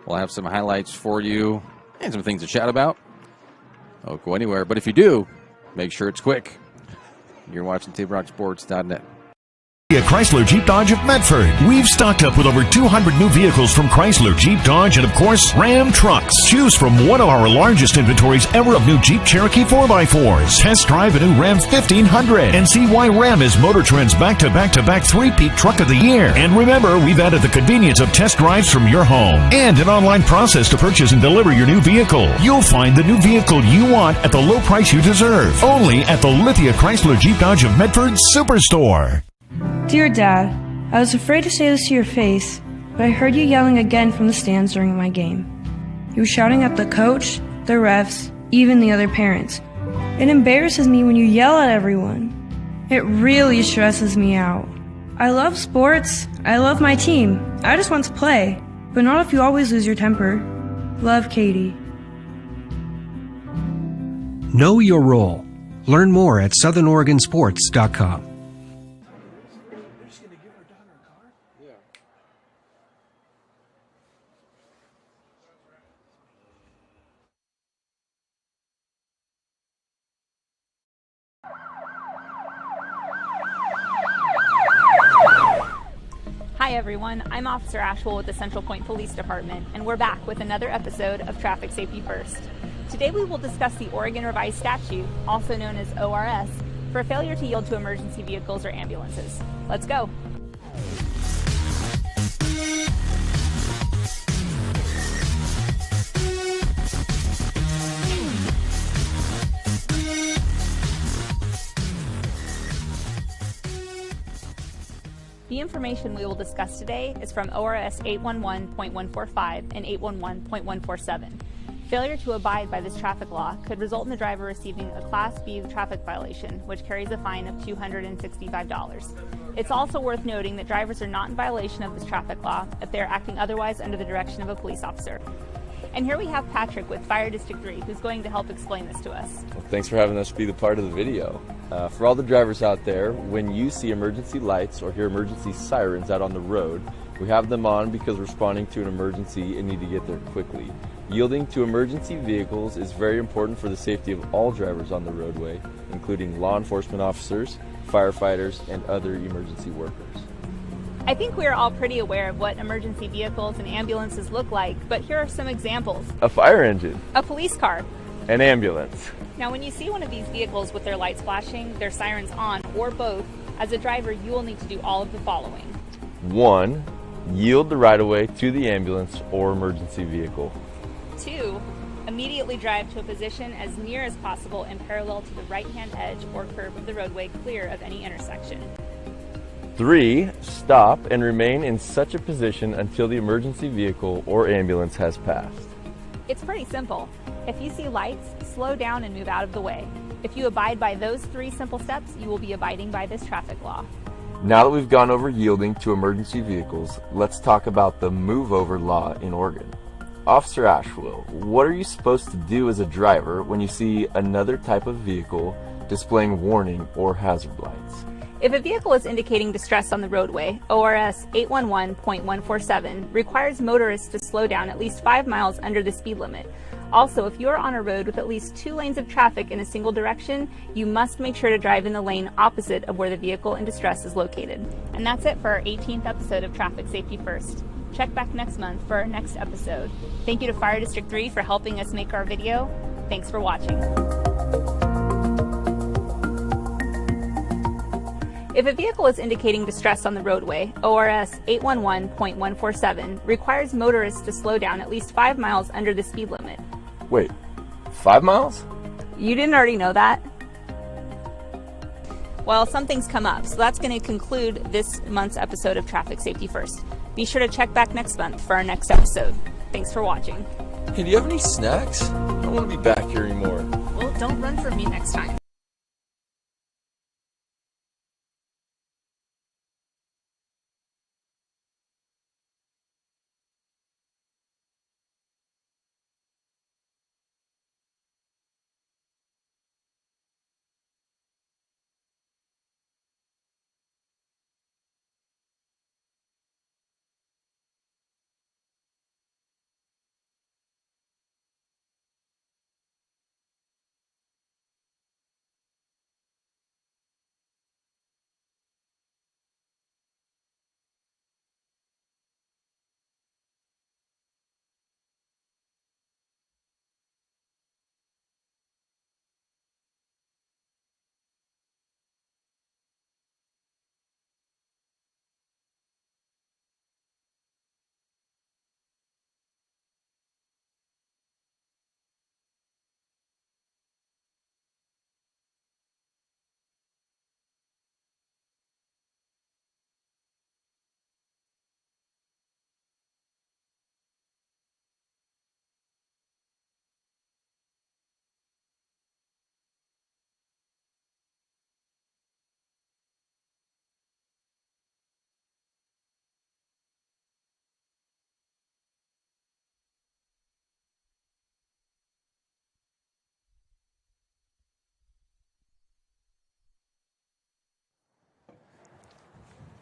We'll have some highlights for you and some things to chat about. Don't go anywhere, but if you do, make sure it's quick. You're watching TapeRockSports.net. Chrysler Jeep Dodge of Medford. We've stocked up with over 200 new vehicles from Chrysler, Jeep Dodge, and of course, Ram trucks. Choose from one of our largest inventories ever of new Jeep Cherokee 4x4s. Test drive a new Ram 1500 and see why Ram is Motor Trend's back-to-back-to-back three-peat truck of the year. And remember, we've added the convenience of test drives from your home and an online process to purchase and deliver your new vehicle. You'll find the new vehicle you want at the low price you deserve. Only at the Lithia Chrysler Jeep Dodge of Medford Superstore. Dear Dad, I was afraid to say this to your face, but I heard you yelling again from the stands during my game. You were shouting at the coach, the refs, even the other parents. It embarrasses me when you yell at everyone. It really stresses me out. I love sports, I love my team, I just want to play, but not if you always lose your temper. Love, Katie. Know your role. Learn more at SouthernOregonSports.com. Hi everyone, I'm Officer Ashwell with the Central Point Police Department, and we're back with another episode of Traffic Safety First. Today we will discuss the Oregon Revised Statute, also known as ORS, for failure to yield to emergency vehicles or ambulances. Let's go. The information we will discuss today is from ORS 811.145 and 811.147. Failure to abide by this traffic law could result in the driver receiving a Class B traffic violation, which carries a fine of $265. It's also worth noting that drivers are not in violation of this traffic law if they are acting otherwise under the direction of a police officer. And here we have Patrick with Fire District 3, who's going to help explain this to us. Well, thanks for having us be the part of the video. For all the drivers out there, when you see emergency lights or hear emergency sirens out on the road, we have them on because responding to an emergency and need to get there quickly. Yielding to emergency vehicles is very important for the safety of all drivers on the roadway, including law enforcement officers, firefighters, and other emergency workers. I think we are all pretty aware of what emergency vehicles and ambulances look like, but here are some examples. A fire engine. A police car. An ambulance. Now when you see one of these vehicles with their lights flashing, their sirens on, or both, as a driver you will need to do all of the following. 1. Yield the right-of-way to the ambulance or emergency vehicle. 2. Immediately drive to a position as near as possible and parallel to the right-hand edge or curb of the roadway, clear of any intersection. 3. Stop and remain in such a position until the emergency vehicle or ambulance has passed. It's pretty simple. If you see lights, slow down and move out of the way. If you abide by those 3 simple steps, you will be abiding by this traffic law. Now that we've gone over yielding to emergency vehicles, let's talk about the move over law in Oregon. Officer Ashwell, what are you supposed to do as a driver when you see another type of vehicle displaying warning or hazard lights? If a vehicle is indicating distress on the roadway, ORS 811.147 requires motorists to slow down at least 5 miles under the speed limit. Also, if you are on a road with at least 2 lanes of traffic in a single direction, you must make sure to drive in the lane opposite of where the vehicle in distress is located. And that's it for our 18th episode of Traffic Safety First. Check back next month for our next episode. Thank you to Fire District 3 for helping us make our video. Thanks for watching. If a vehicle is indicating distress on the roadway, ORS 811.147 requires motorists to slow down at least 5 miles under the speed limit. Wait, 5 miles? You didn't already know that? Well, something's come up, so that's going to conclude this month's episode of Traffic Safety First. Be sure to check back next month for our next episode. Thanks for watching. Hey, do you have any snacks? I don't want to be back here anymore. Well, don't run from me next time.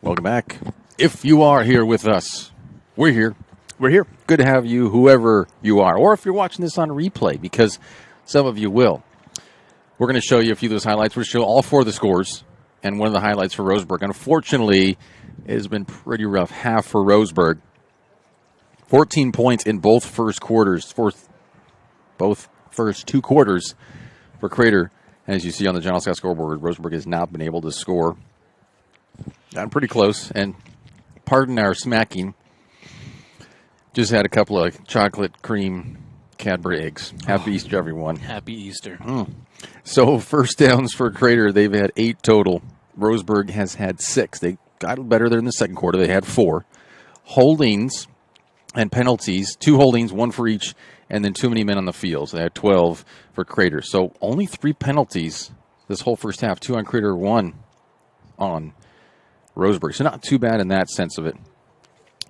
Welcome back. If you are here with us, we're here. We're here. Good to have you, whoever you are, or if you're watching this on replay, because some of you will. We're going to show you a few of those highlights. We're going to show all 4 of the scores and one of the highlights for Roseburg. Unfortunately, it has been pretty rough. Half for Roseburg. 14 points in both first quarters, both first 2 quarters for Crater. As you see on the General Scott scoreboard, Roseburg has not been able to score. Gotten pretty close, and pardon our smacking. Just had a couple of chocolate cream Cadbury eggs. Happy Easter, everyone. Happy Easter. So first downs for Crater, they've had 8 total. Roseburg has had 6. They got better there in the second quarter. They had 4. Holdings and penalties, 2 holdings, 1 for each, and then too many men on the field. So they had 12 for Crater. So only 3 penalties this whole first half. 2 on Crater, 1 on Roseburg. So not too bad in that sense of it.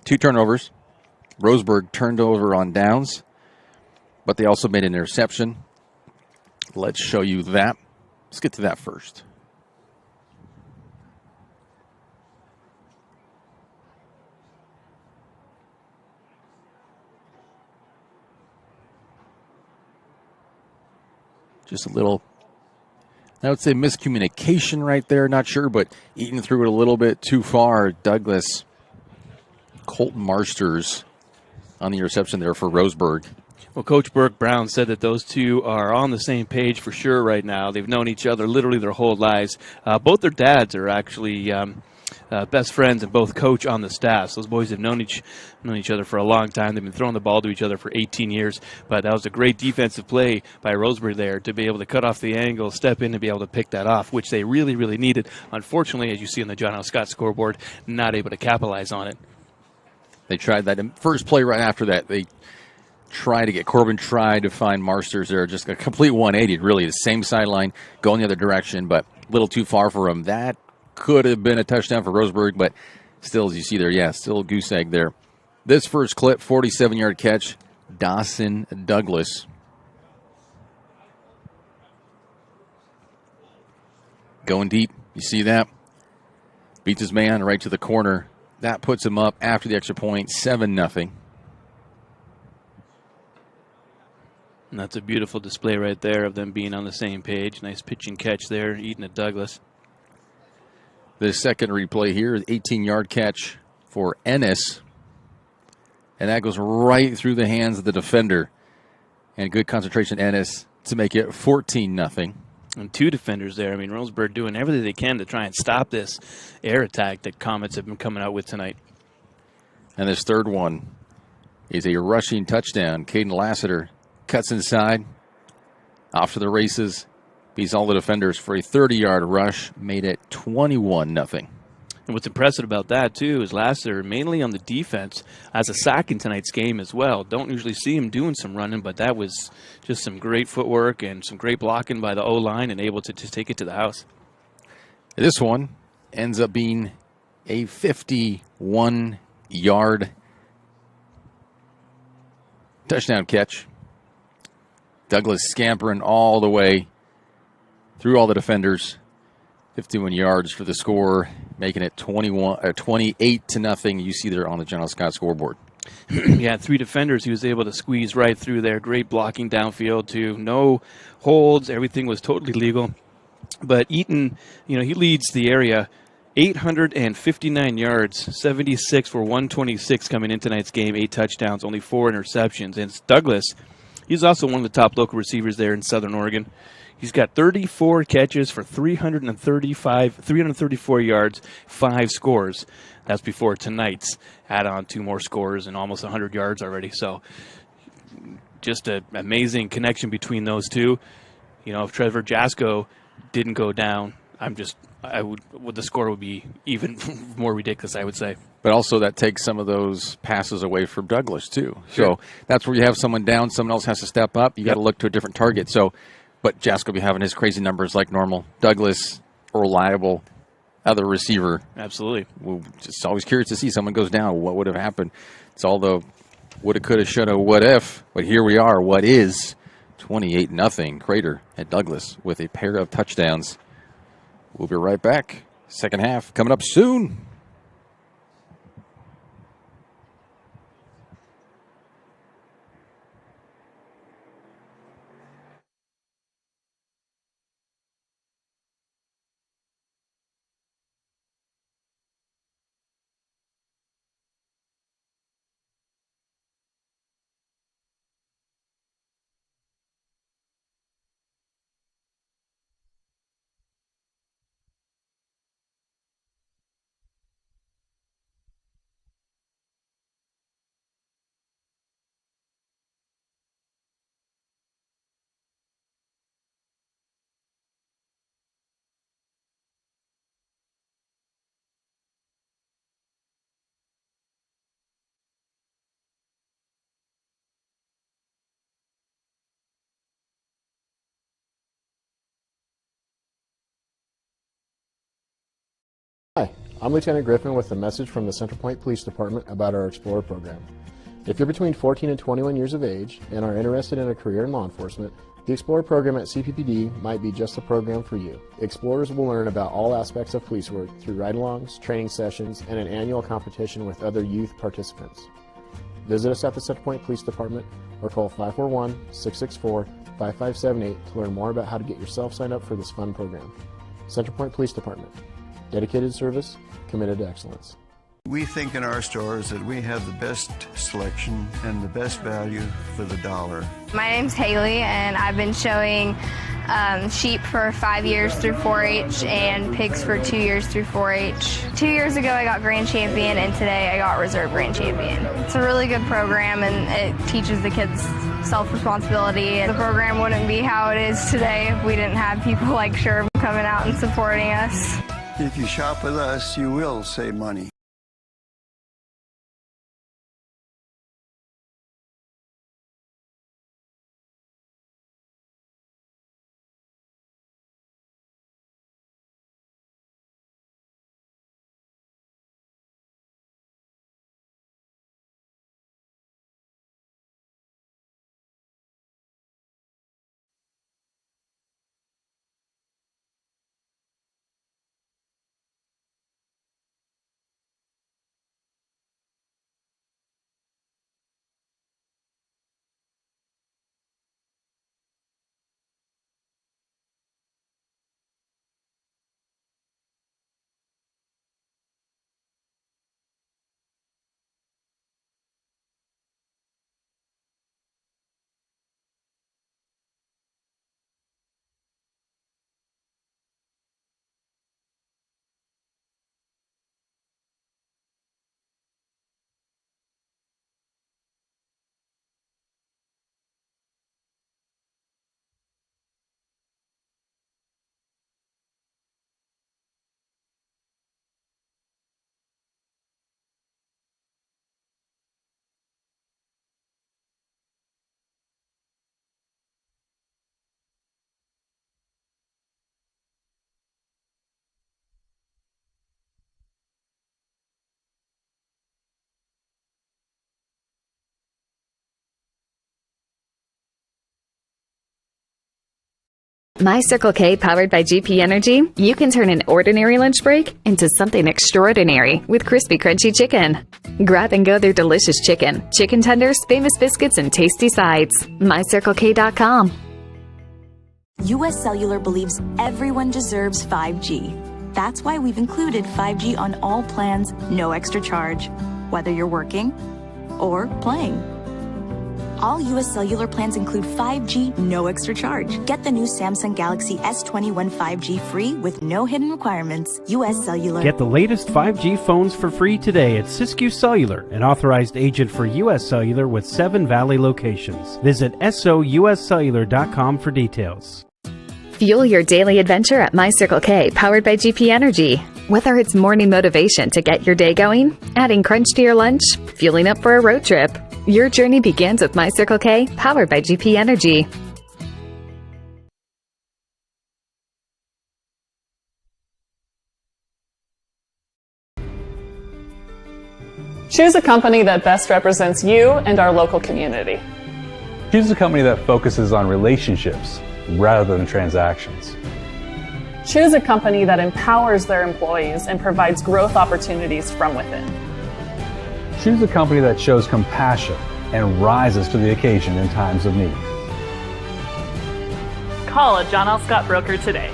2 turnovers. Roseburg turned over on downs, but they also made an interception. Let's show you that. Let's get to that first. Just a little, I would say, miscommunication right there. Not sure, but Eaton threw it a little bit too far. Douglas, Colton Marsters on the interception there for Roseburg. Well, Coach Burke Brown said that those two are on the same page for sure right now. They've known each other literally their whole lives. Both their dads are actually best friends and both coach on the staff. So those boys have known each other for a long time. They've been throwing the ball to each other for 18 years. But that was a great defensive play by Roseburg there to be able to cut off the angle, step in, and be able to pick that off, which they really, really needed. Unfortunately, as you see on the John L. Scott scoreboard, not able to capitalize on it. They tried that. First play right after that, they tried to get Corbin, tried to find Marsters there. Just a complete 180, really. The same sideline, going the other direction, but a little too far for him. That could have been a touchdown for Roseburg, but still, as you see there, yeah, still a goose egg there. This first clip, 47-yard catch, Dawson Douglas. Going deep, you see that? Beats his man right to the corner. That puts him up after the extra point, 7-0. And that's a beautiful display right there of them being on the same page. Nice pitch and catch there, Eaton at Douglas. The second replay here is 18-yard catch for Ennis. And that goes right through the hands of the defender. And good concentration, Ennis, to make it 14-0. And 2 defenders there. I mean, Roseburg doing everything they can to try and stop this air attack that Comets have been coming out with tonight. And this third one is a rushing touchdown. Caden Lassiter cuts inside, off to the races, beats all the defenders for a 30-yard rush, made it 21-0. And what's impressive about that, too, is Lassiter, mainly on the defense, has a sack in tonight's game as well. Don't usually see him doing some running, but that was just some great footwork and some great blocking by the O-line and able to just take it to the house. This one ends up being a 51-yard touchdown catch. Douglas scampering all the way through all the defenders. 51 yards for the score, making it 28-0. You see there on the General Scott scoreboard. Yeah, 3 defenders he was able to squeeze right through there. Great blocking downfield, too. No holds. Everything was totally legal. But Eaton, he leads the area. 859 yards, 76 for 126 coming in tonight's game. 8 touchdowns, only 4 interceptions. And Douglas, he's also one of the top local receivers there in Southern Oregon. He's got 34 catches for 334 yards, 5 scores. That's before tonight's add on 2 more scores and almost 100 yards already. So just an amazing connection between those two. If Trevor Jasko didn't go down, the score would be even more ridiculous, I would say. But also that takes some of those passes away from Douglas, too. Sure. So that's where you have someone down, someone else has to step up. You got to look to a different target. But Jasko will be having his crazy numbers like normal. Douglas, a reliable other receiver. Absolutely. We're just always curious to see someone goes down. What would have happened? It's all the woulda, coulda, shoulda, what if. But here we are. What is 28-0 Crater at Douglas with a pair of touchdowns. We'll be right back. Second half coming up soon. I'm Lieutenant Griffin with a message from the Centerpoint Police Department about our Explorer program. If you're between 14 and 21 years of age and are interested in a career in law enforcement, the Explorer program at CPPD might be just the program for you. Explorers will learn about all aspects of police work through ride-alongs, training sessions, and an annual competition with other youth participants. Visit us at the Centerpoint Police Department or call 541-664-5578 to learn more about how to get yourself signed up for this fun program. Centerpoint Police Department. Dedicated service, committed to excellence. We think in our stores that we have the best selection and the best value for the dollar. My name's Haley, and I've been showing sheep for 5 years through 4-H and pigs for 2 years through 4-H. 2 years ago I got grand champion, and today I got reserve grand champion. It's a really good program, and it teaches the kids self-responsibility. The program wouldn't be how it is today if we didn't have people like Sherb coming out and supporting us. If you shop with us, you will save money. My Circle K powered by GP Energy, you can turn an ordinary lunch break into something extraordinary with crispy, crunchy chicken. Grab and go their delicious chicken, chicken tenders, famous biscuits, and tasty sides. MyCircleK.com. US Cellular believes everyone deserves 5G. That's why we've included 5G on all plans, no extra charge, whether you're working or playing. All US Cellular plans include 5G, no extra charge. Get the new Samsung Galaxy S21 5G free with no hidden requirements. US Cellular. Get the latest 5G phones for free today at Siskiyou Cellular, an authorized agent for US Cellular with 7 Valley locations. Visit souscellular.com for details. Fuel your daily adventure at My Circle K, powered by GP Energy. Whether it's morning motivation to get your day going, adding crunch to your lunch, fueling up for a road trip, your journey begins with My Circle K, powered by GP Energy. Choose a company that best represents you and our local community. Choose a company that focuses on relationships rather than transactions. Choose a company that empowers their employees and provides growth opportunities from within. Choose a company that shows compassion and rises to the occasion in times of need. Call a John L. Scott broker today.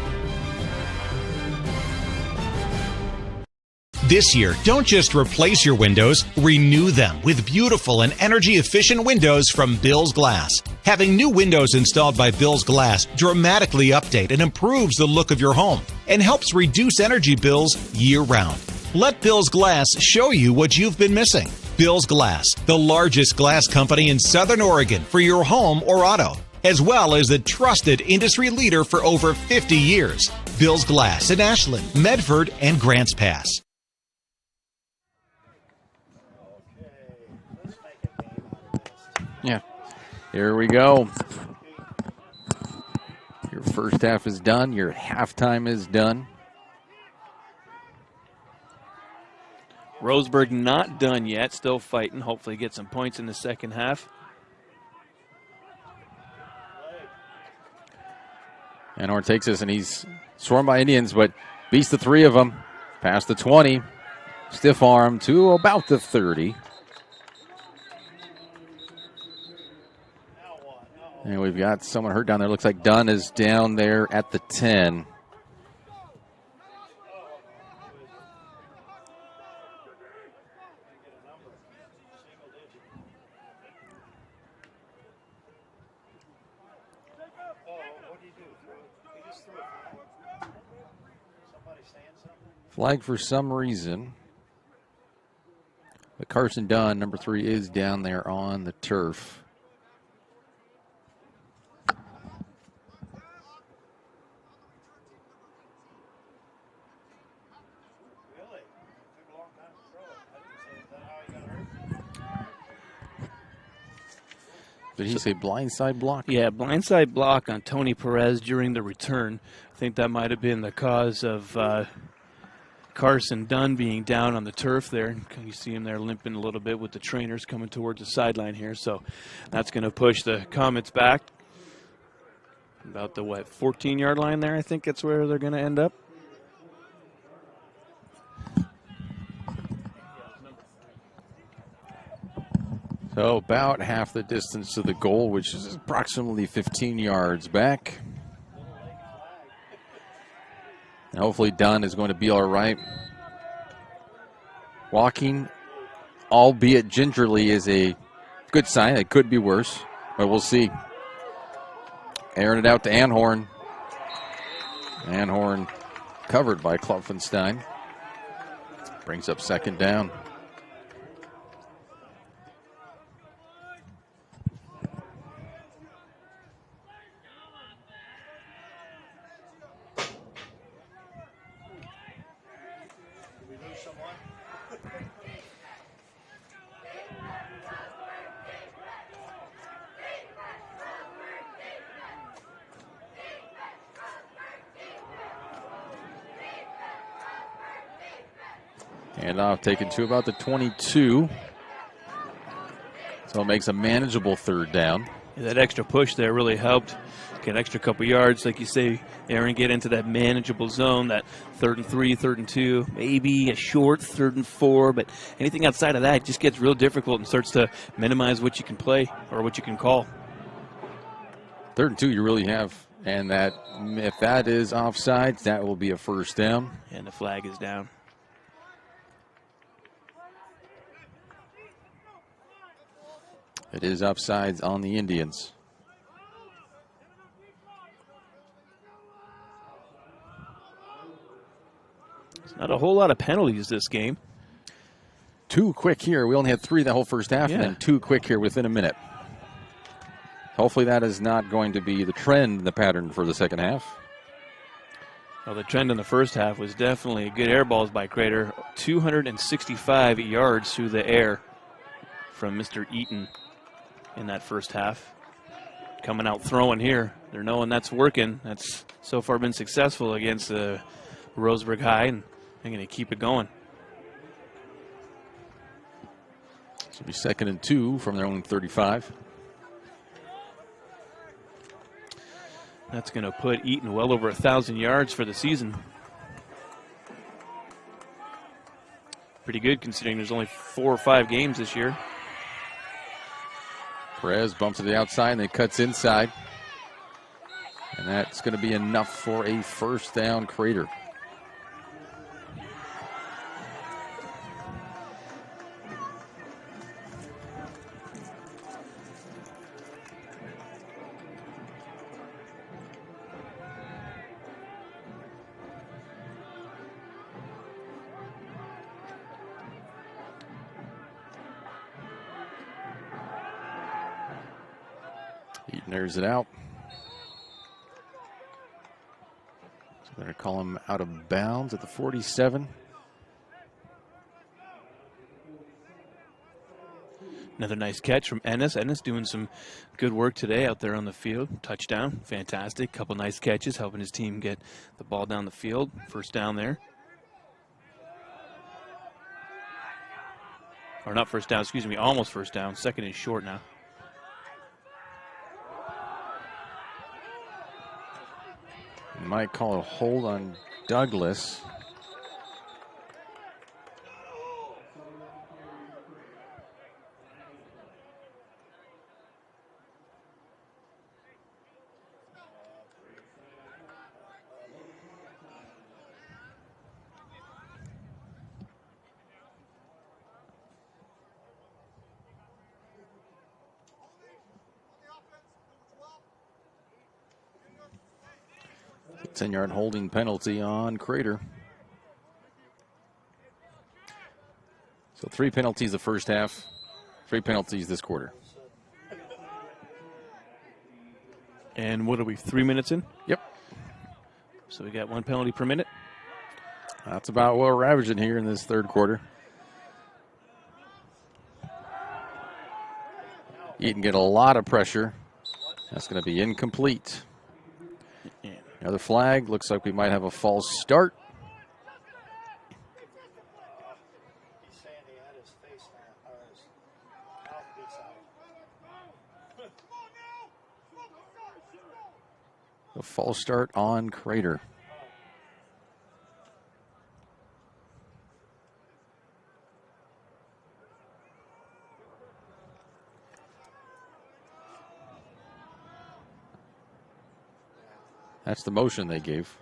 This year, don't just replace your windows, renew them with beautiful and energy-efficient windows from Bill's Glass. Having new windows installed by Bill's Glass dramatically update and improves the look of your home and helps reduce energy bills year-round. Let Bill's Glass show you what you've been missing. Bill's Glass, the largest glass company in Southern Oregon for your home or auto, as well as the trusted industry leader for over 50 years. Bill's Glass in Ashland, Medford, and Grants Pass. Yeah, here we go. Your first half is done. Your halftime is done. Roseburg not done yet, still fighting. Hopefully get some points in the second half. Anhorn takes this, and he's swarmed by Indians, but beats the three of them. Past the 20. Stiff arm to about the 30. And we've got someone hurt down there. Looks like Dunn is down there at the 10. Flag for some reason. But Carson Dunn, number 3, is down there on the turf. Did he say blindside block? Yeah, blindside block on Tony Perez during the return. I think that might have been the cause of Carson Dunn being down on the turf there. You see him there limping a little bit with the trainers coming towards the sideline here. So that's going to push the Comets back. About the, 14-yard line there, I think that's where they're going to end up. So about half the distance to the goal, which is approximately 15 yards back. And hopefully Dunn is going to be all right. Walking, albeit gingerly, is a good sign. It could be worse, but we'll see. Airing it out to Anhorn. Anhorn covered by Klopfenstein. Brings up second down. Handoff taken to about the 22. So it makes a manageable third down. Yeah, that extra push there really helped. Get an extra couple yards, like you say, Aaron, get into that manageable zone, that 3rd and 3, 3rd and 2, maybe a short 3rd and 4, but anything outside of that just gets real difficult and starts to minimize what you can play or what you can call. 3rd and 2 you really have, and that if that is offside, that will be a first down. And the flag is down. It is offsides on the Indians. There's not a whole lot of penalties this game. 2 quick here. We only had 3 the whole first half, and then 2 quick here within a minute. Hopefully that is not going to be the trend, the pattern for the second half. Well, the trend in the first half was definitely good air balls by Crater. 265 yards through the air from Mr. Eaton in that first half. Coming out throwing here. They're knowing that's working. That's so far been successful against Roseburg High, and they're going to keep it going. This will be 2nd and 2 from their own 35. That's going to put Eaton well over 1,000 yards for the season. Pretty good considering there's only 4 or 5 games this year. Perez bumps to the outside and then cuts inside. And that's going to be enough for a first down, Crater. Eaton airs it out. So they're going to call him out of bounds at the 47. Another nice catch from Ennis. Ennis doing some good work today out there on the field. Touchdown, fantastic. Couple nice catches, helping his team get the ball down the field. First down there. Or not first down, excuse me, almost first down. Second and short now. Might call a hold on Douglas. A 10-yard holding penalty on Crater. So 3 penalties the first half, 3 penalties this quarter. And what are we, 3 minutes in? Yep. So we got 1 penalty per minute. That's about what we're averaging here in this third quarter. Eaton get a lot of pressure. That's going to be incomplete. Another flag. Looks like we might have a false start. A false start on Crater. That's the motion they gave.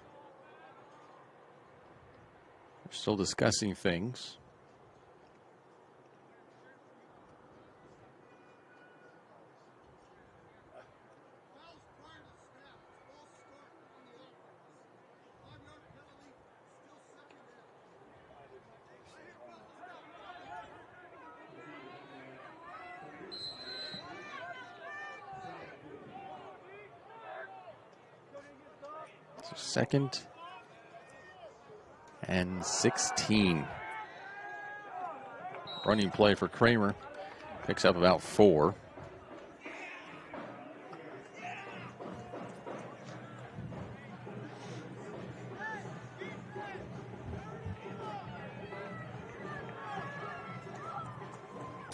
They're still discussing things. Second and 16. Running play for Kramer. Picks up about 4.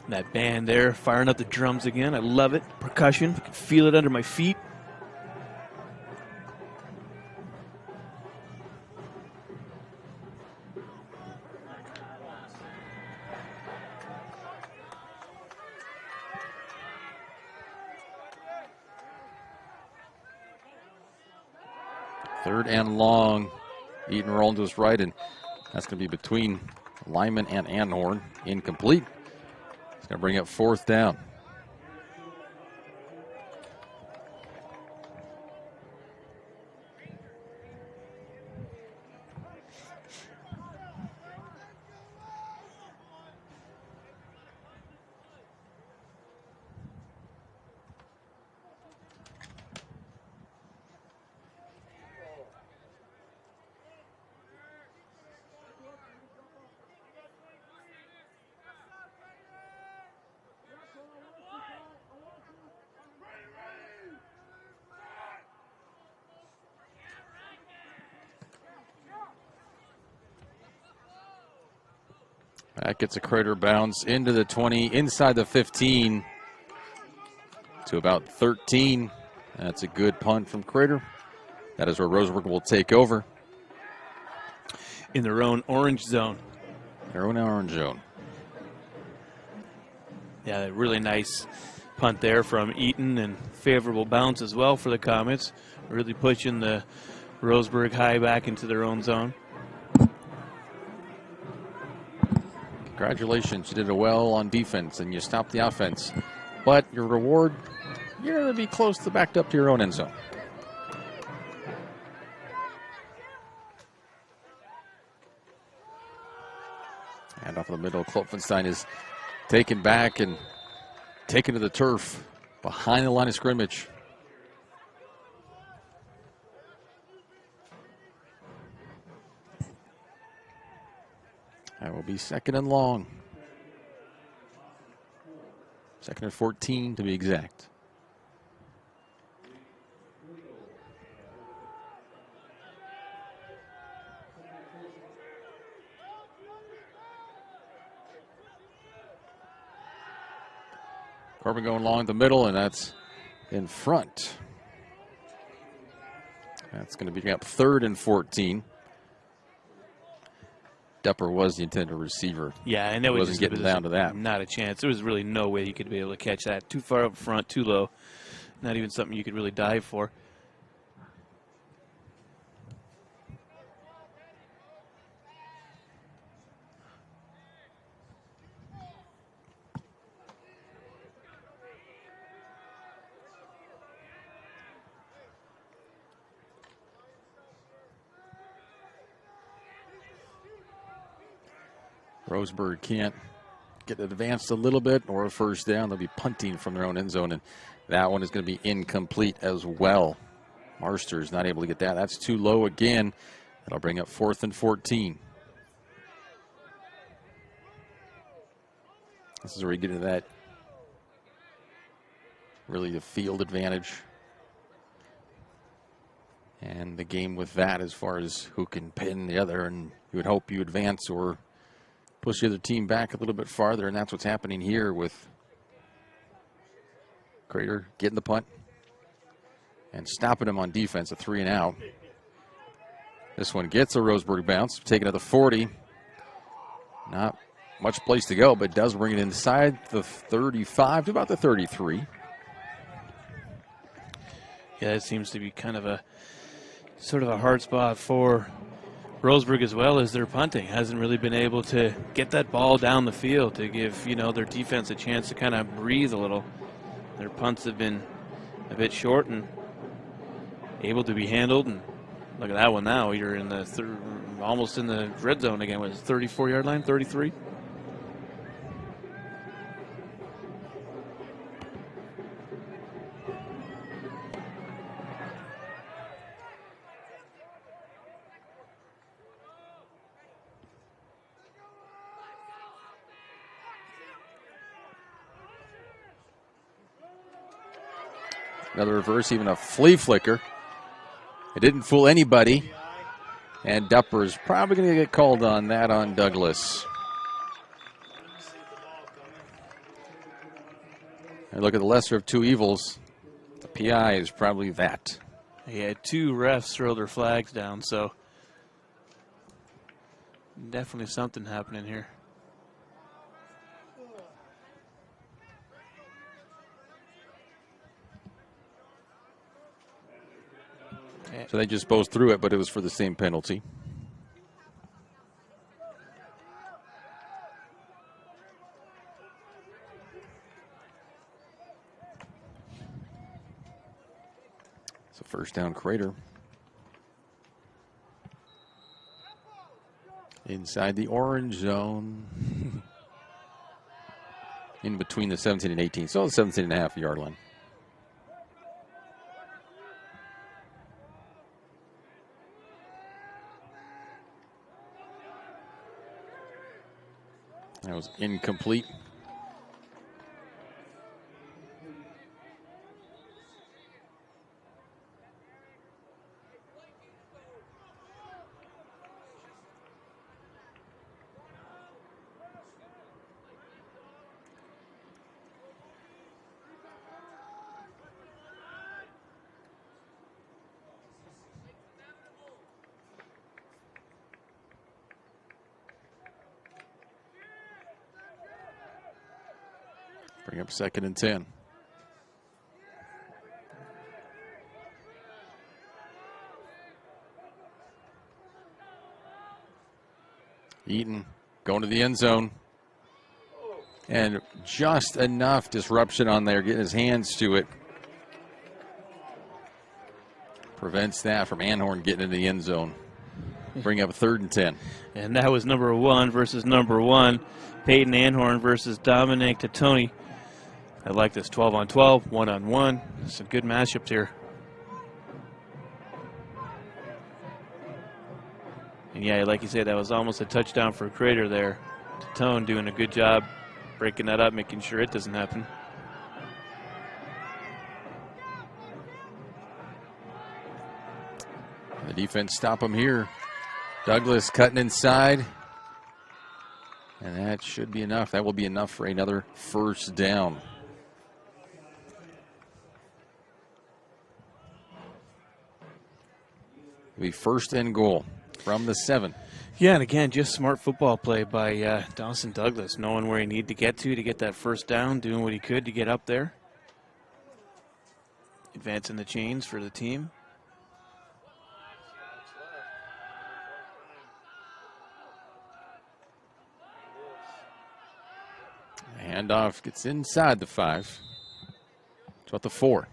That band there, firing up the drums again. I love it. Percussion. I can feel it under my feet. Third and long. Eaton rolling to his right, and that's going to be between Lyman and Anhorn. Incomplete. It's going to bring up 4th down. That gets a Crater bounce into the 20, inside the 15 to about 13. That's a good punt from Crater. That is where Roseburg will take over. In their own orange zone. Their own orange zone. Yeah, a really nice punt there from Eaton, and favorable bounce as well for the Comets. Really pushing the Roseburg High back into their own zone. Congratulations, you did it well on defense and you stopped the offense. But your reward, you're going to be close to backed up to your own end zone. And off the middle, Klopfenstein is taken back and taken to the turf behind the line of scrimmage. That will be 2nd and long. 2nd and 14 to be exact. Corbin going along the middle, and that's in front. That's going to be up 3rd and 14. Depper was the intended receiver. Yeah, and that was wasn't getting down to that. Not a chance. There was really no way you could be able to catch that. Too far up front, too low. Not even something you could really dive for. Roseburg can't get it advanced a little bit or a first down. They'll be punting from their own end zone, and that one is going to be incomplete as well. Marster's not able to get that. That's too low again. That'll bring up 4th and 14. This is where you get into that, really the field advantage. And the game with that as far as who can pin the other, and you would hope you advance or push the other team back a little bit farther, and that's what's happening here with Crater getting the punt and stopping him on defense, a 3 and out. This one gets a Roseburg bounce, taking it to the 40. Not much place to go, but does bring it inside the 35 to about the 33. Yeah, it seems to be kind of a sort of a hard spot for Roseburg as well as their punting. Hasn't really been able to get that ball down the field to give, their defense a chance to kind of breathe a little. Their punts have been a bit short and able to be handled. And look at that one now. You're in the almost in the red zone again. Was 34-yard line, 33? Another reverse, even a flea flicker. It didn't fool anybody. And Dupper is probably going to get called on that on Douglas. And look at the lesser of two evils. The PI is probably that. He had 2 refs throw their flags down, so definitely something happening here. So they just both threw it, but it was for the same penalty. It's a first down, Crater. Inside the orange zone. In between the 17 and 18. So the 17.5-yard line. That was incomplete. Bring up 2nd and 10. Eaton going to the end zone. And just enough disruption on there, getting his hands to it. Prevents that from Anhorn getting into the end zone. Bring up 3rd and 10. And that was number 1 versus number 1. Peyton Anhorn versus Dominic Totoni. I like this 12-on-12, 1-on-1. Some good matchups here. And yeah, like you said, that was almost a touchdown for Crater there. Totone doing a good job breaking that up, making sure it doesn't happen. The defense stop him here. Douglas cutting inside. And that should be enough. That will be enough for another first down. It'll be first and goal from the 7. Yeah, and again, just smart football play by Dawson Douglas, knowing where he needed to get that first down, doing what he could to get up there. Advancing the chains for the team. Handoff gets inside the 5. It's about the 4.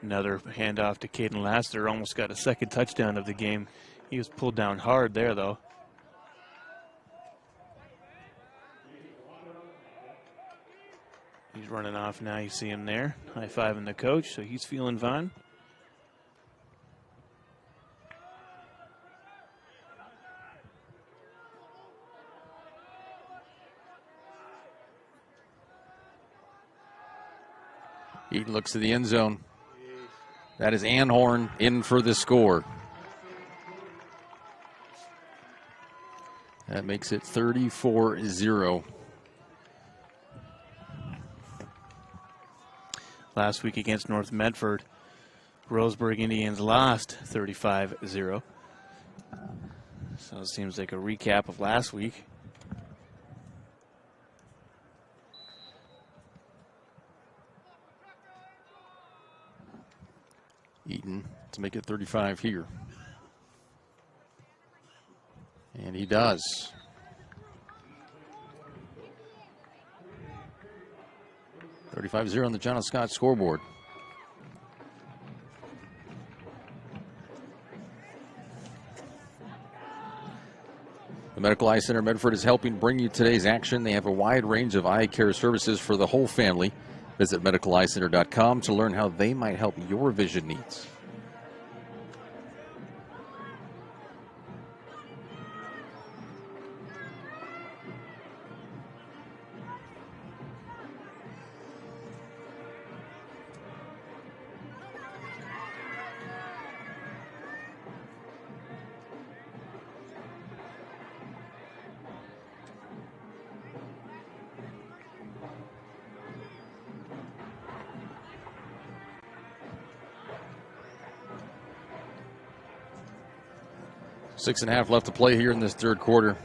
Another handoff to Caden Laster. Almost got a second touchdown of the game. He was pulled down hard there, though. He's running off now. You see him there. High-fiving the coach, so he's feeling fine. He looks to the end zone. That is Anhorn in for the score. That makes it 34-0. Last week against North Medford, Roseburg Indians lost 35-0. So it seems like a recap of last week. Eaton to make it 35 here. And he does. $35-0 on the John Scott scoreboard. The Medical Eye Center Medford is helping bring you today's action. They have a wide range of eye care services for the whole family. Visit medicaleyecenter.com to learn how they might help your vision needs. Six and a half left to play here in this third quarter.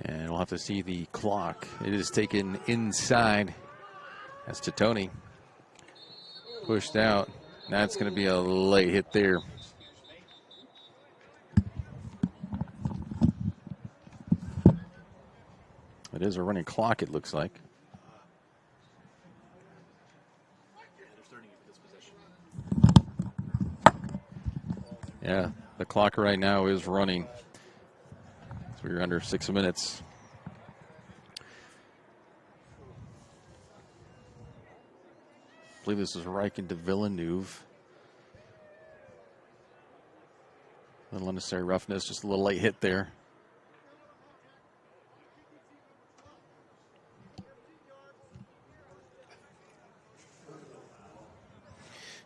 And we'll have to see the clock. It is taken inside. That's Titoni. Pushed out. That's going to be a late hit there. It is a running clock, it looks like. Yeah, the clock right now is running. So we're under 6 minutes. I believe this is Riken to Villeneuve. A little unnecessary roughness, just a little late hit there.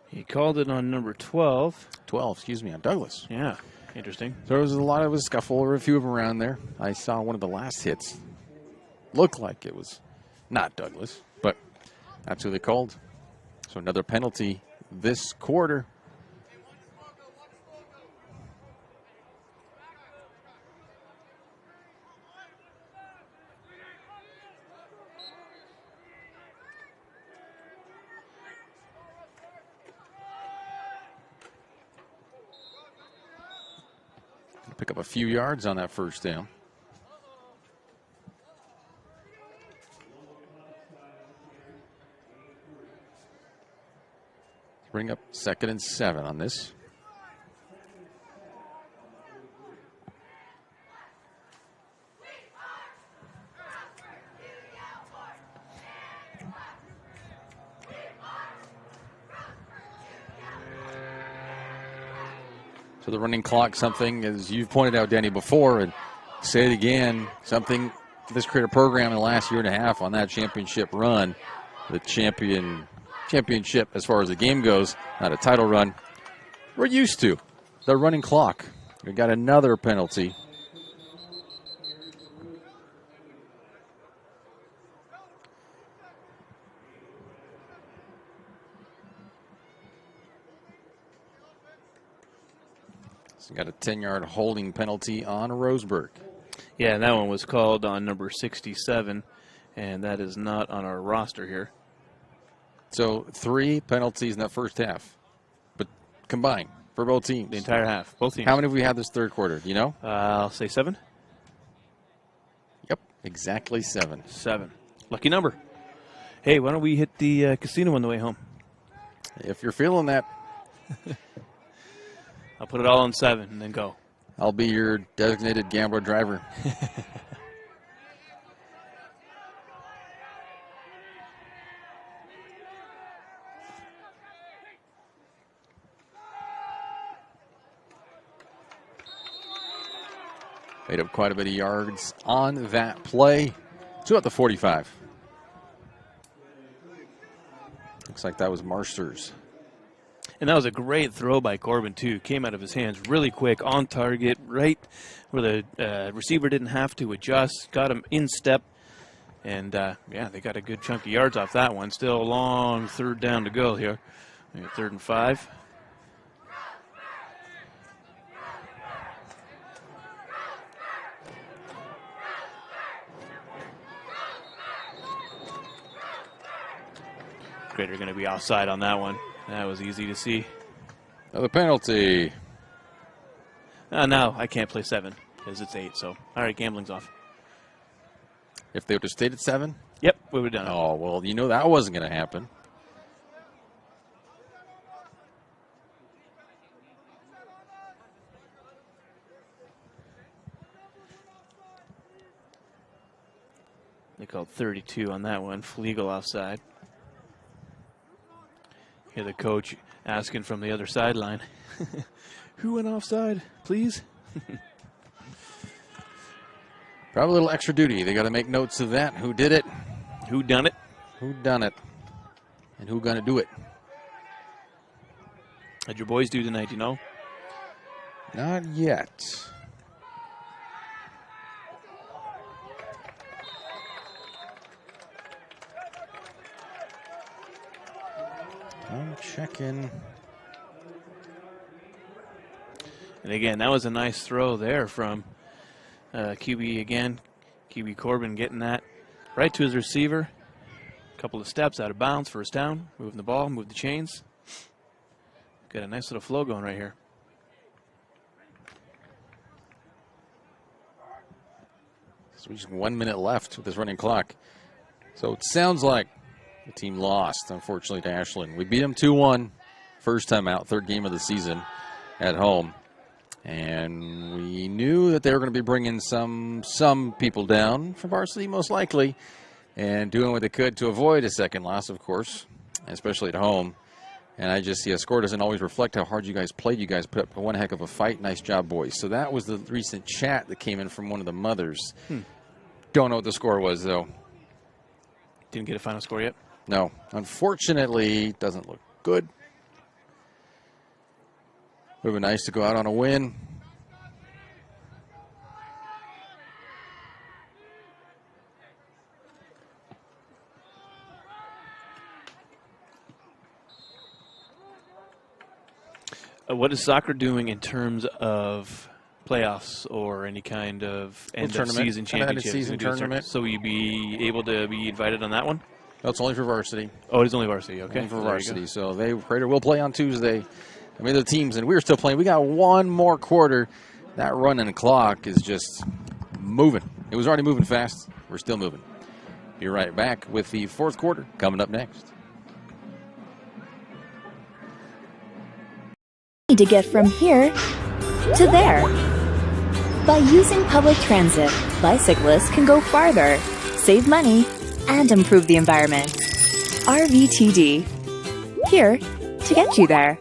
He called it on number 12. 12, excuse me, on Douglas. Yeah, interesting. So there was a lot of a scuffle, or a few of them around there. I saw one of the last hits. Looked like it was not Douglas, but that's who they called. So another penalty this quarter. Pick up a few yards on that first down. Bring up 2nd and 7 on this. So the running clock, something, as you've pointed out, Danny, before, and say it again, something this Creator program in the last year and a half on that championship run, the championship as far as the game goes, not a title run, we're used to the running clock. We got another penalty. So got a 10-yard holding penalty on Roseburg. Yeah, and that one was called on number 67, and that is not on our roster here. So 3 penalties in that first half, but combined for both teams. The entire half, both teams. How many have we had this third quarter? Do you know? I'll say 7. Yep, exactly 7. 7. Lucky number. Hey, why don't we hit the casino on the way home? If you're feeling that. I'll put it all on 7 and then go. I'll be your designated gambler driver. Made up quite a bit of yards on that play. 2 at the 45. Looks like that was Marsters. And that was a great throw by Corbin, too. Came out of his hands really quick, on target, right where the receiver didn't have to adjust. Got him in step. And, yeah, they got a good chunk of yards off that one. Still a long third down to go here. 3rd and 5. Creator going to be offside on that one. That was easy to see. Another penalty. No, I can't play 7 because it's 8. So, all right, gambling's off. If they would have stayed at 7? Yep, we would have done it. Oh, well, you know that wasn't going to happen. They called 32 on that one. Flegel offside. Hear the coach asking from the other sideline, who went offside, please? Probably a little extra duty. They got to make notes of that. Who did it? Who done it? Who done it? And who gonna do it? How'd your boys do tonight, you know? Not yet. I'm checking. And again, that was a nice throw there from QB again. QB Corbin getting that right to his receiver. A couple of steps out of bounds, first down. Moving the ball, move the chains. Got a nice little flow going right here. So just 1 minute left with this running clock. So it sounds like the team lost, unfortunately, to Ashland. We beat them 2-1, first time out, 3rd game of the season at home. And we knew that they were going to be bringing some people down from varsity, most likely, and doing what they could to avoid a second loss, of course, especially at home. And I just see a score doesn't always reflect how hard you guys played. You guys put up one heck of a fight. Nice job, boys. So that was the recent chat that came in from one of the mothers. Don't know what the score was, though. Didn't get a final score yet? No. Unfortunately, doesn't look good. Would have been nice to go out on a win. What is soccer doing in terms of playoffs or any kind of end of season championship? Season tournament. So will you be able to be invited on that one? No, it's only for varsity. Oh, it is only varsity. Okay, only for varsity. So Prater will play on Tuesday. I mean, the teams, and we're still playing. We got one more quarter. That running clock is just moving. It was already moving fast. We're still moving. Be right back with the 4th quarter coming up next. To get from here to there. By using public transit, bicyclists can go farther, save money, and improve the environment. RVTD. Here to get you there.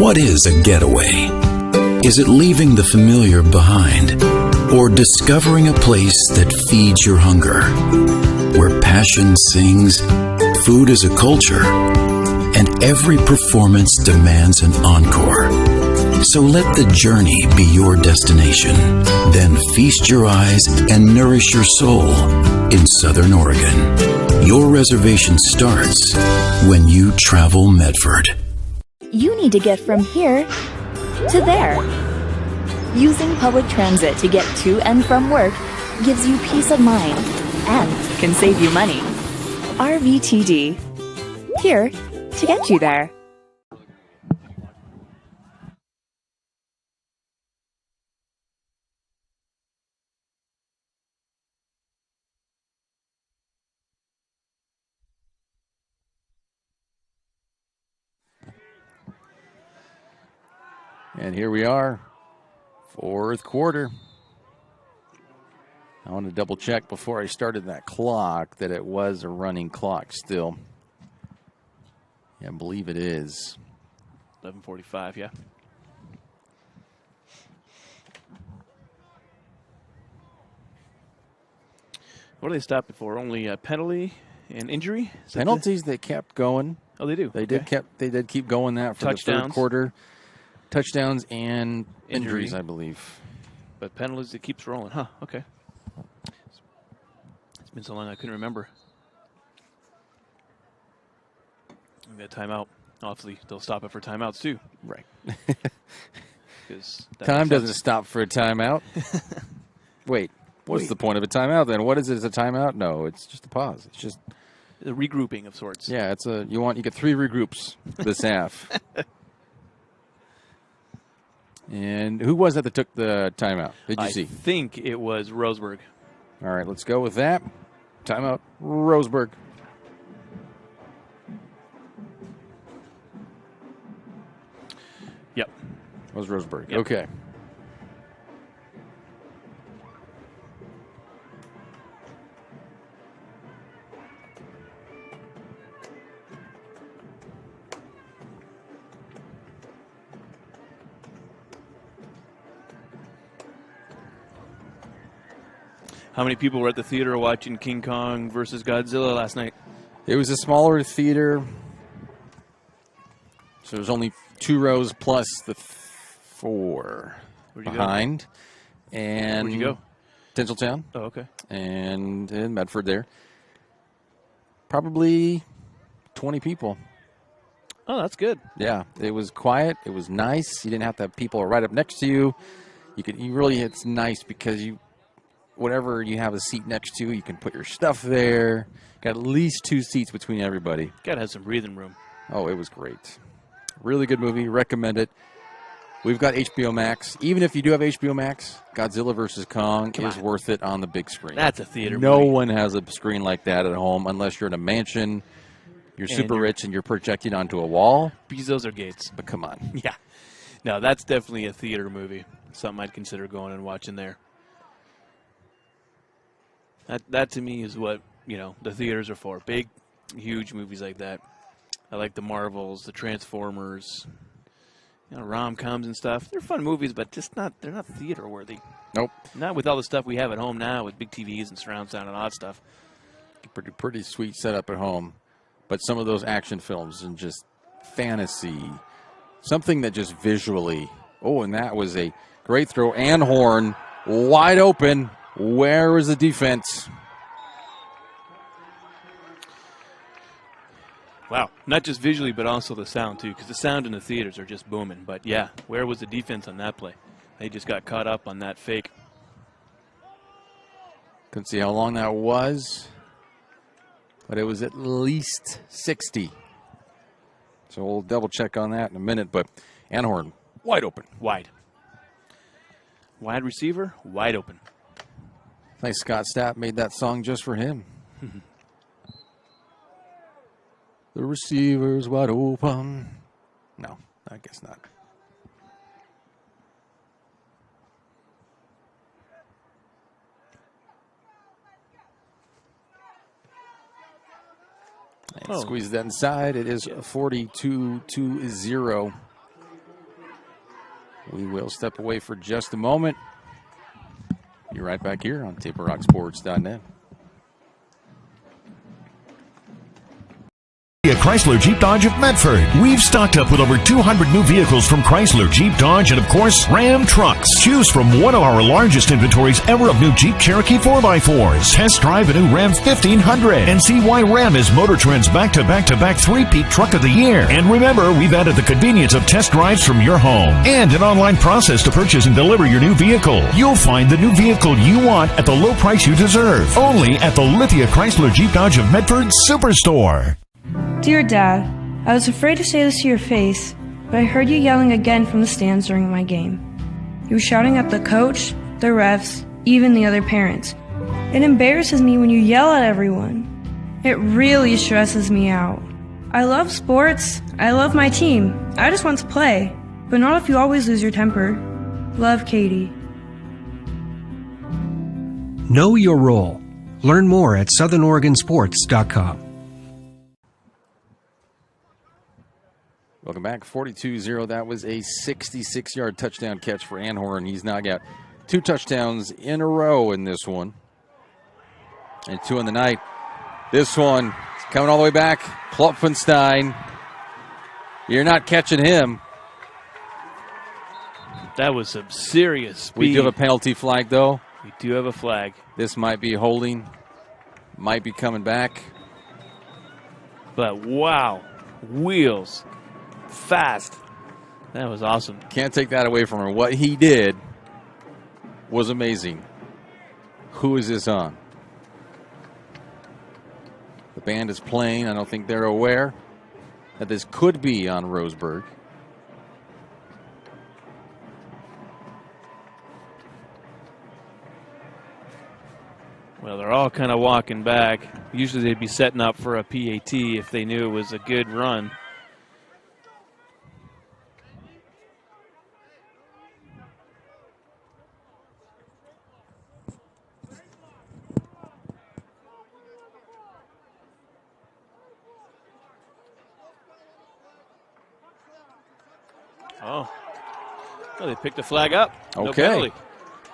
What is a getaway? Is it leaving the familiar behind? Or discovering a place that feeds your hunger? Where passion sings, food is a culture, and every performance demands an encore. So let the journey be your destination. Then feast your eyes and nourish your soul in Southern Oregon. Your reservation starts when you travel Medford. You need to get from here to there. Using public transit to get to and from work gives you peace of mind and can save you money. RVTD. Here to get you there. And here we are, fourth quarter. I want to double check before I started that clock that it was a running clock still. Yeah, I believe it is. 11:45, yeah. What do they stop it for? Only a penalty and injury? Penalties, they kept going. Oh, they do? They did keep going that for the third quarter. Touchdowns and injuries, I believe. But penalties, it keeps rolling. Huh, okay. It's been so long I couldn't remember. We got timeout. Obviously, they'll stop it for timeouts, too. Right. Time doesn't stop for a timeout. Wait, what's the point of a timeout then? What is it as a timeout? No, it's just a pause. It's just a regrouping of sorts. Yeah, you get 3 regroups this half. And who was that took the timeout? Did you see? I think it was Roseburg. All right, let's go with that. Timeout, Roseburg. Yep. It was Roseburg. Yep. Okay. How many people were at the theater watching King Kong versus Godzilla last night? It was a smaller theater, so there's only 2 rows plus the 4 behind. And where'd you go? Tinseltown. Oh, okay. And in Medford there. Probably 20 people. Oh, that's good. Yeah, it was quiet. It was nice. You didn't have to have people right up next to you. It's nice because whatever you have a seat next to, you can put your stuff there. Got at least 2 seats between everybody. Got to have some breathing room. Oh, it was great. Really good movie. Recommend it. We've got HBO Max. Even if you do have HBO Max, Godzilla vs. Kong is worth it on the big screen. That's a theater No movie. one has a screen like that at home unless you're in a mansion, you're super rich, and you're projecting onto a wall. Bezos or Gates. But come on. Yeah. No, that's definitely a theater movie. Something I'd consider going and watching there. That to me is what, the theaters are for. Big, huge movies like that. I like the Marvels, the Transformers, rom-coms and stuff. They're fun movies, but they're not theater worthy. Nope. Not with all the stuff we have at home now with big TVs and surround sound and odd stuff. Pretty sweet setup at home. But some of those action films and just fantasy, something that just visually, and that was a great throw. And Horn, wide open. Where is the defense? Wow. Not just visually, but also the sound, too, because the sound in the theaters are just booming. But, yeah, where was the defense on that play? They just got caught up on that fake. Couldn't see how long that was, but it was at least 60. So we'll double check on that in a minute. But Anhorn, wide open. Wide receiver, wide open. I think Scott Stapp made that song just for him. The receiver's wide open. No, I guess not. And squeeze that inside. It is 42-0. We will step away for just a moment. Be right back here on TaperRockSports.net. Chrysler Jeep Dodge of Medford. We've stocked up with over 200 new vehicles from Chrysler, Jeep, Dodge, and of course, Ram trucks. Choose from one of our largest inventories ever of new Jeep Cherokee 4x4s. Test drive a new Ram 1500 and see why Ram is Motor Trend's back-to-back-to-back three-peat truck of the year. And remember, we've added the convenience of test drives from your home and an online process to purchase and deliver your new vehicle. You'll find the new vehicle you want at the low price you deserve. Only at the Lithia Chrysler Jeep Dodge of Medford Superstore. Dear Dad, I was afraid to say this to your face, but I heard you yelling again from the stands during my game. You were shouting at the coach, the refs, even the other parents. It embarrasses me when you yell at everyone. It really stresses me out. I love sports, I love my team, I just want to play, but not if you always lose your temper. Love, Katie. Know your role. Learn more at southernoregonsports.com. Welcome back. 42-0. That was a 66-yard touchdown catch for Anhorn. He's now got 2 touchdowns in a row in this one. And 2 in the night. This one is coming all the way back. Klopfenstein. You're not catching him. That was some serious speed. We do have a penalty flag, though. We do have a flag. This might be holding. Might be coming back. But wow. Wheels. Fast. That was awesome. Can't take that away from him. What he did was amazing. Who is this on? The band is playing. I don't think they're aware that this could be on Roseburg. Well, they're all kind of walking back. Usually they'd be setting up for a PAT if they knew it was a good run. Oh, well, they picked the flag up. No Okay. penalty.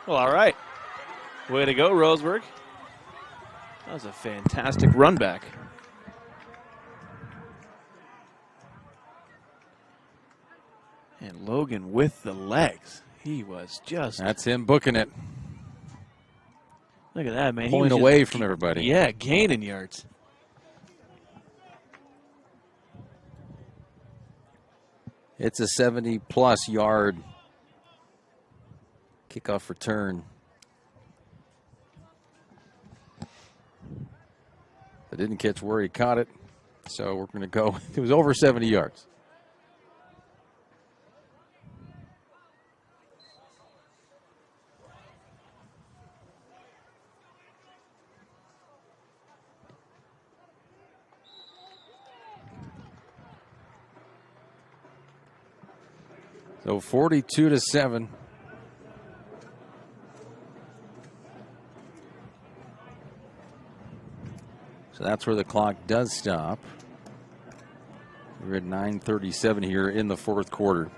Well, all right. Way to go, Roseburg. That was a fantastic run back. And Logan with the legs. He was just... That's him booking it. Look at that, man. Pulling away from everybody. Yeah, gaining yards. It's a 70-plus yard kickoff return. I didn't catch where he caught it, so we're going to go. It was over 70 yards. So 42-7. So that's where the clock does stop. We're at 9:37 here in the fourth quarter.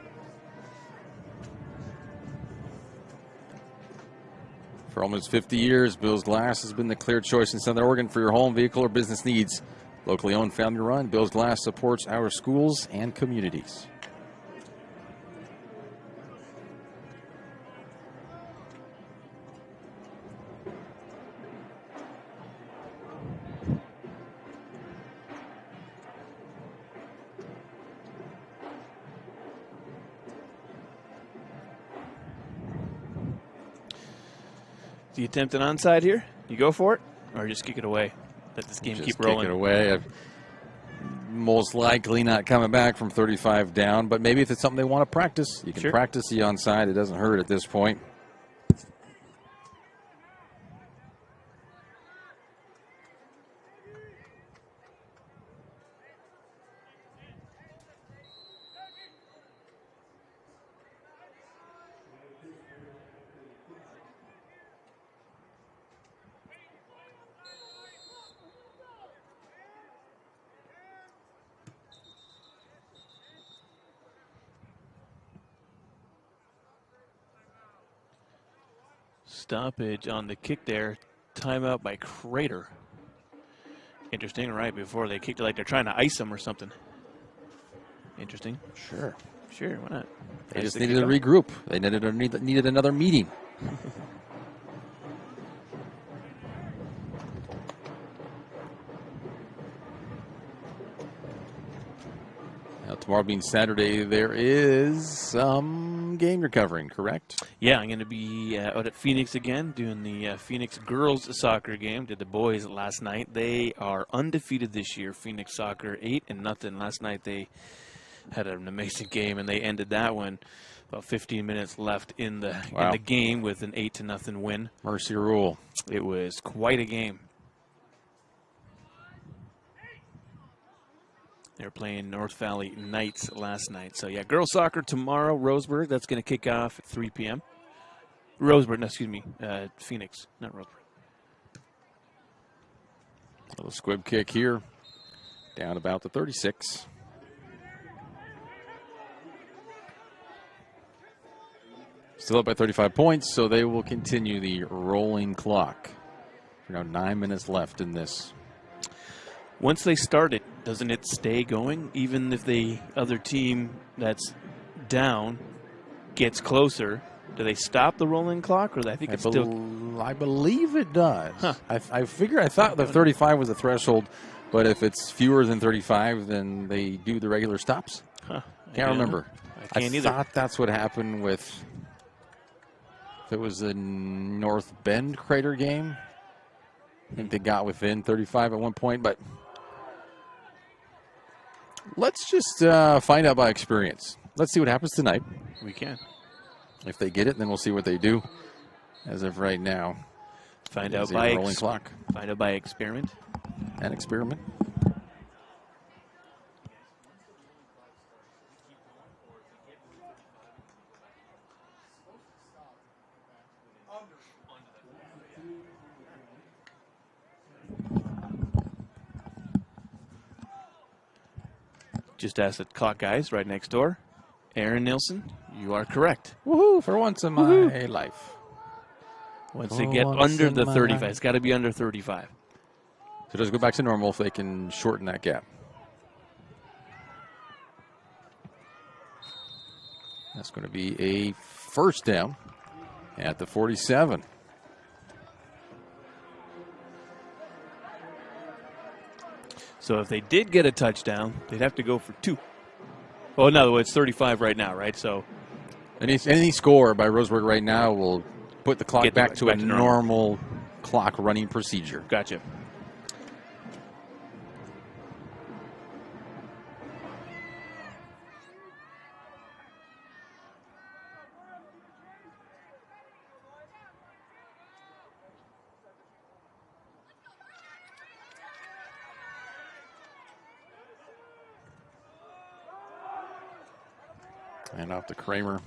For almost 50 years, Bill's Glass has been the clear choice in Southern Oregon for your home, vehicle, or business needs. Locally owned, family run, Bill's Glass supports our schools and communities. Do you attempt an onside here? You go for it? Or just kick it away? Let this game keep rolling. Kick it away. Most likely not coming back from 35 down, but maybe if it's something they want to practice, you can practice the onside. It doesn't hurt at this point. Stoppage on the kick there. Timeout by Crater. Interesting, right before they kicked it like they're trying to ice him or something. Interesting. Sure. Sure, why not? They just needed to regroup. They needed another meeting. Now, tomorrow being Saturday, there is some game recovering, correct? Yeah, I'm going to be out at Phoenix again doing the Phoenix girls soccer game. Did the boys last night. They are undefeated this year. Phoenix soccer 8-0. Last night they had an amazing game, and they ended that one about 15 minutes left in the game with an 8-0 win. Mercy rule. It was quite a game. They were playing North Valley Knights last night. So, yeah, girls soccer tomorrow, Roseburg. That's going to kick off at 3 p.m. Phoenix, not Roseburg. Little squib kick here. Down about the 36. Still up by 35 points, so they will continue the rolling clock. Now 9 minutes left in this. Once they start it, doesn't it stay going? Even if the other team that's down gets closer, do they stop the rolling clock? Or I think it's still. I believe it does. Huh. I thought the 35 was the threshold, but if it's fewer than 35, then they do the regular stops. Huh. Can't remember. I can't either. Thought that's what happened with. If it was the North Bend Crater game, I think they got within 35 at one point, but. Let's just find out by experience. Let's see what happens tonight. We can. If they get it, then we'll see what they do. As of right now, find out by rolling clock. Find out by experiment. An experiment. Just asked the clock guys right next door. Aaron Nilsson, you are correct. Woohoo, for once in my life. Once they get under the 35, it's got to be under 35. So just go back to normal if they can shorten that gap. That's going to be a first down at the 47. So if they did get a touchdown, they'd have to go for 2. Oh, no, it's 35 right now, right? So any score by Roseburg right now will put the clock back to a normal clock running procedure. Gotcha. And off to Kramer.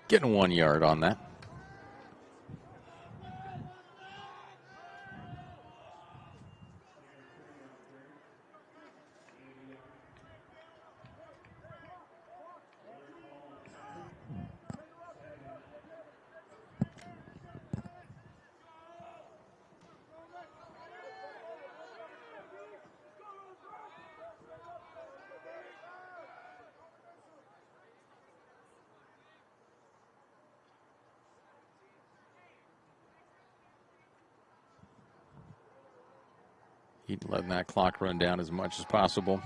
Getting 1 yard on that. Letting that clock run down as much as possible.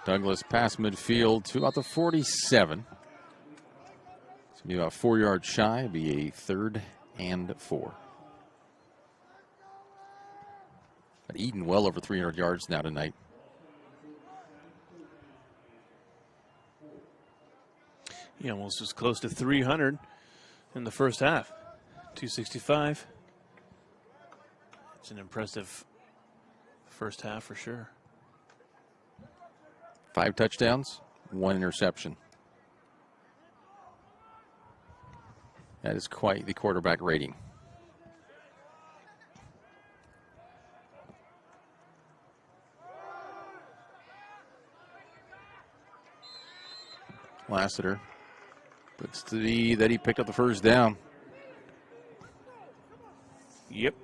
Douglas past midfield to about the 47. It's going to be about 4 yards shy. It'll be a 3rd and 4. But Eden well over 300 yards now tonight. He almost was close to 300 in the first half. 265. It's an impressive first half for sure. 5 touchdowns, 1 interception. That is quite the quarterback rating. Lassiter Looks to be that he picked up the first down. Yep.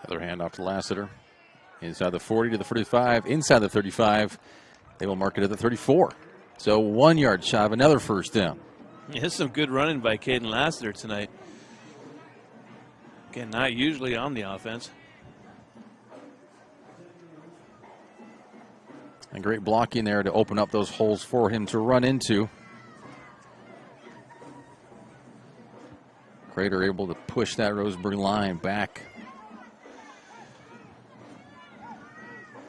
Another handoff to Lassiter. Inside the 40 to the 45. Inside the 35. They will mark it at the 34. So 1 yard shy of another first down. Yeah, some good running by Caden Lassiter tonight. Again, not usually on the offense. And great blocking there to open up those holes for him to run into. Crater able to push that Roseburg line back.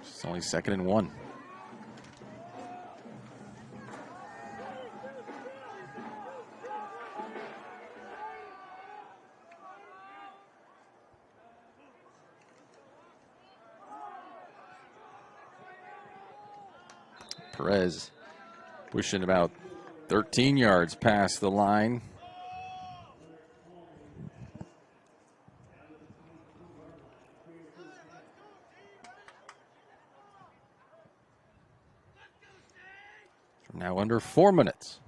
It's only 2nd and 1. Perez pushing about 13 yards past the line. Now under 4 minutes.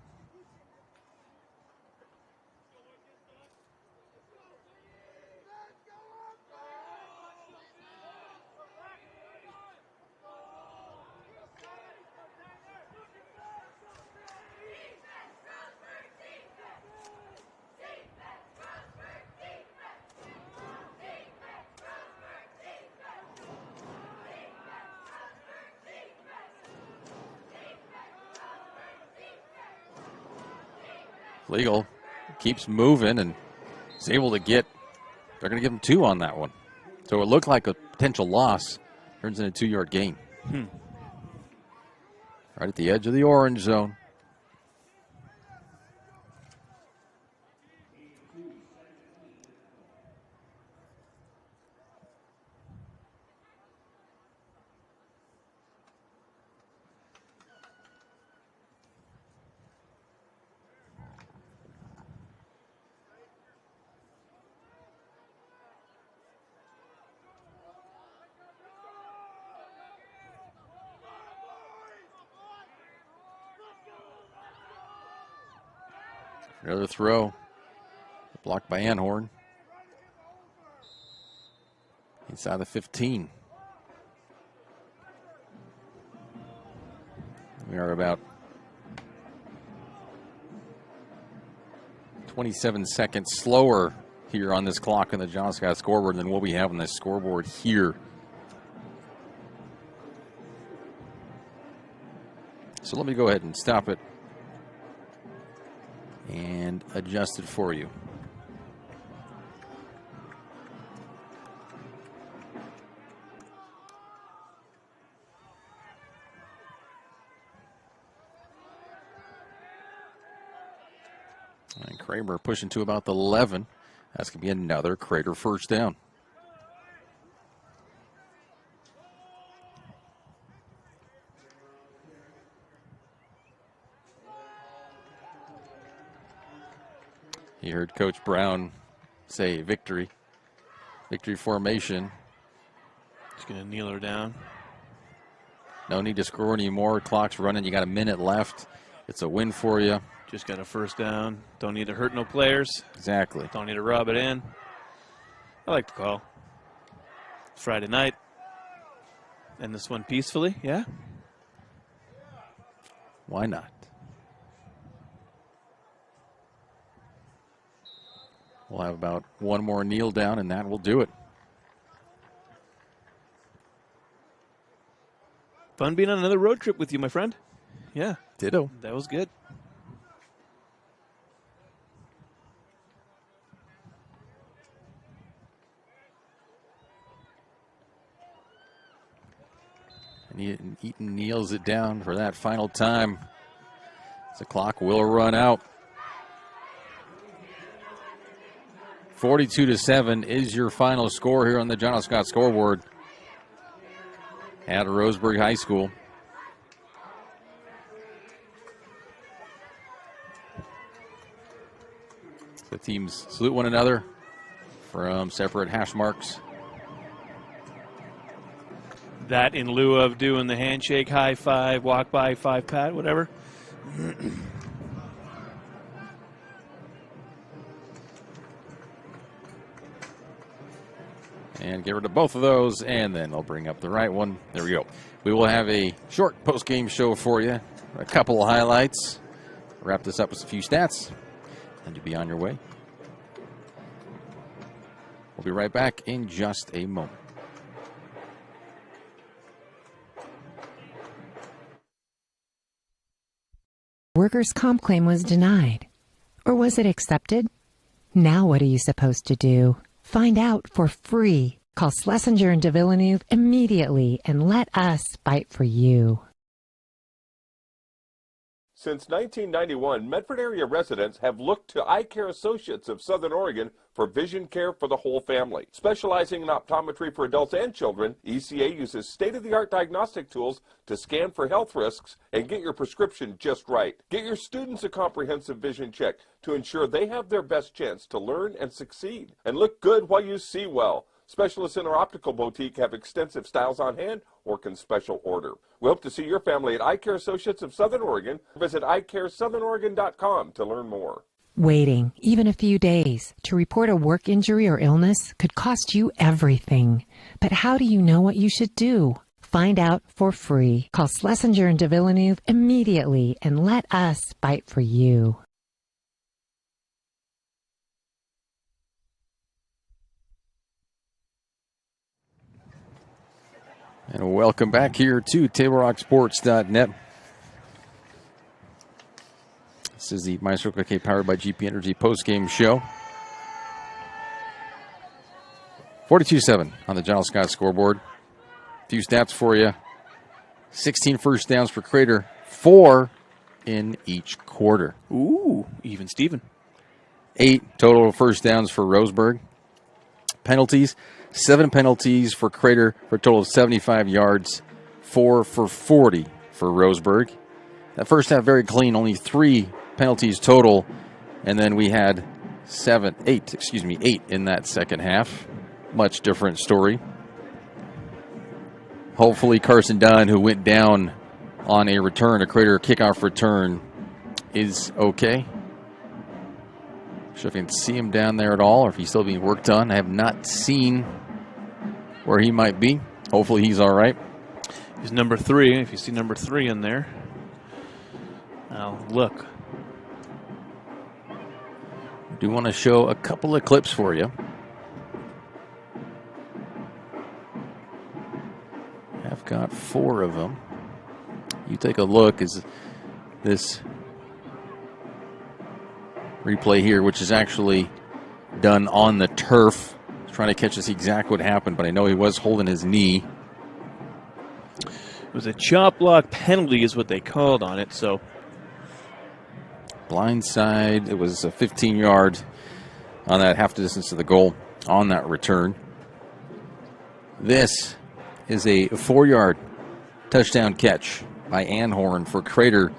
Legal keeps moving and is able to get, they're going to give him 2 on that one. So it looked like a potential loss. Turns into a 2-yard gain. Right at the edge of the orange zone. Another throw. Blocked by Anhorn. Inside the 15. We are about 27 seconds slower here on this clock in the John Scott scoreboard than what we have on this scoreboard here. So let me go ahead and stop it and adjust it for you. And Kramer pushing to about the 11. That's going to be another Crater first down. You heard Coach Brown say victory. Victory formation. Just going to kneel her down. No need to score anymore. Clock's running. You got a minute left. It's a win for you. Just got a first down. Don't need to hurt no players. Exactly. Don't need to rub it in. I like the call. It's Friday night. End this one peacefully, yeah? Why not? We'll have about one more kneel down, and that will do it. Fun being on another road trip with you, my friend. Yeah. Ditto. That was good. And Eaton kneels it down for that final time. The clock will run out. 42-7 is your final score here on the John L. Scott scoreboard at Roseburg High School. The teams salute one another from separate hash marks. That in lieu of doing the handshake, high five, walk by, five pat, whatever. And get rid of both of those, and then they'll bring up the right one. There we go. We will have a short post-game show for you. A couple of highlights. Wrap this up with a few stats, and you'll be on your way. We'll be right back in just a moment. Workers' comp claim was denied. Or was it accepted? Now what are you supposed to do? Find out for free. Call Schlesinger and de Villeneuve immediately and let us fight for you. Since 1991, Medford area residents have looked to Eye Care Associates of Southern Oregon for vision care for the whole family. Specializing in optometry for adults and children, ECA uses state-of-the-art diagnostic tools to scan for health risks and get your prescription just right. Get your students a comprehensive vision check to ensure they have their best chance to learn and succeed. And look good while you see well. Specialists in our optical boutique have extensive styles on hand or can special order. We hope to see your family at Eye Care Associates of Southern Oregon. Visit eyecaresouthern.com to learn more. Waiting, even a few days, to report a work injury or illness could cost you everything. But how do you know what you should do? Find out for free. Call Schlesinger and de Villeneuve immediately and let us fight for you. And welcome back here to TableRockSports.net. This is the My Circle K powered by GP Energy postgame show. 42-7 on the John L. Scott scoreboard. A few stats for you. 16 first downs for Crater, 4 in each quarter. Ooh, even Steven. 8 total first downs for Roseburg. Penalties, 7 penalties for Crater for a total of 75 yards, 4 for 40 for Roseburg. That first half very clean, only 3 penalties total, and then we had 8 in that second half. Much different story. Hopefully Carson Dunn, who went down on a return, a Crater kickoff return, is okay. Sure if you can see him down there at all, or if he's still being worked on. I have not seen where he might be. Hopefully he's all right. He's number 3. If you see number 3 in there, now look. I do want to show a couple of clips for you. I've got 4 of them. You take a look as this replay here, which is actually done on the turf. Trying to catch us exactly what happened, but I know he was holding his knee. It was a chop block penalty is what they called on it, so. Blindside, it was a 15-yard on that half distance to the goal on that return. This is a 4-yard touchdown catch by Anhorn for Crater,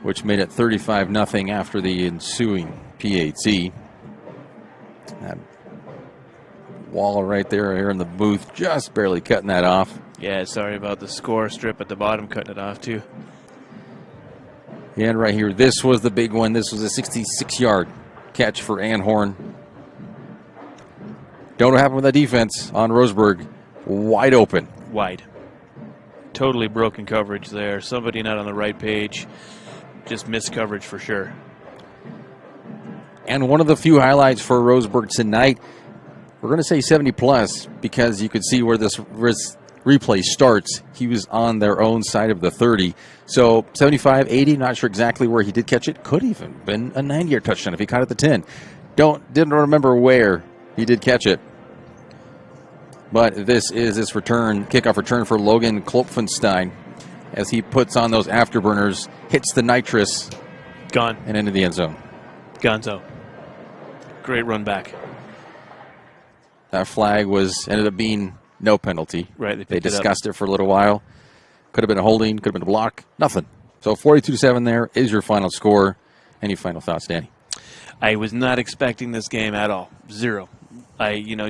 which made it 35-0 after the ensuing PAT. That Wall right there here in the booth, just barely cutting that off. Yeah, sorry about the score strip at the bottom, cutting it off too. And right here, this was the big one. This was a 66-yard catch for Anhorn. Don't know what happened with that defense on Roseburg. Wide open. Wide. Totally broken coverage there. Somebody not on the right page. Just missed coverage for sure. And one of the few highlights for Roseburg tonight, we're going to say 70-plus because you could see where this replay starts. He was on their own side of the 30. So 75, 80, not sure exactly where he did catch it. Could even been a 90-yard touchdown if he caught it at the 10. Didn't remember where he did catch it. But this is his kickoff return for Logan Klopfenstein as he puts on those afterburners, hits the nitrous Gone. And into the end zone. Gonzo. Great run back. That flag ended up being no penalty. Right. They discussed it for a little while. Could have been a holding, could have been a block. Nothing. So 42-7 there is your final score. Any final thoughts, Danny? I was not expecting this game at all. Zero.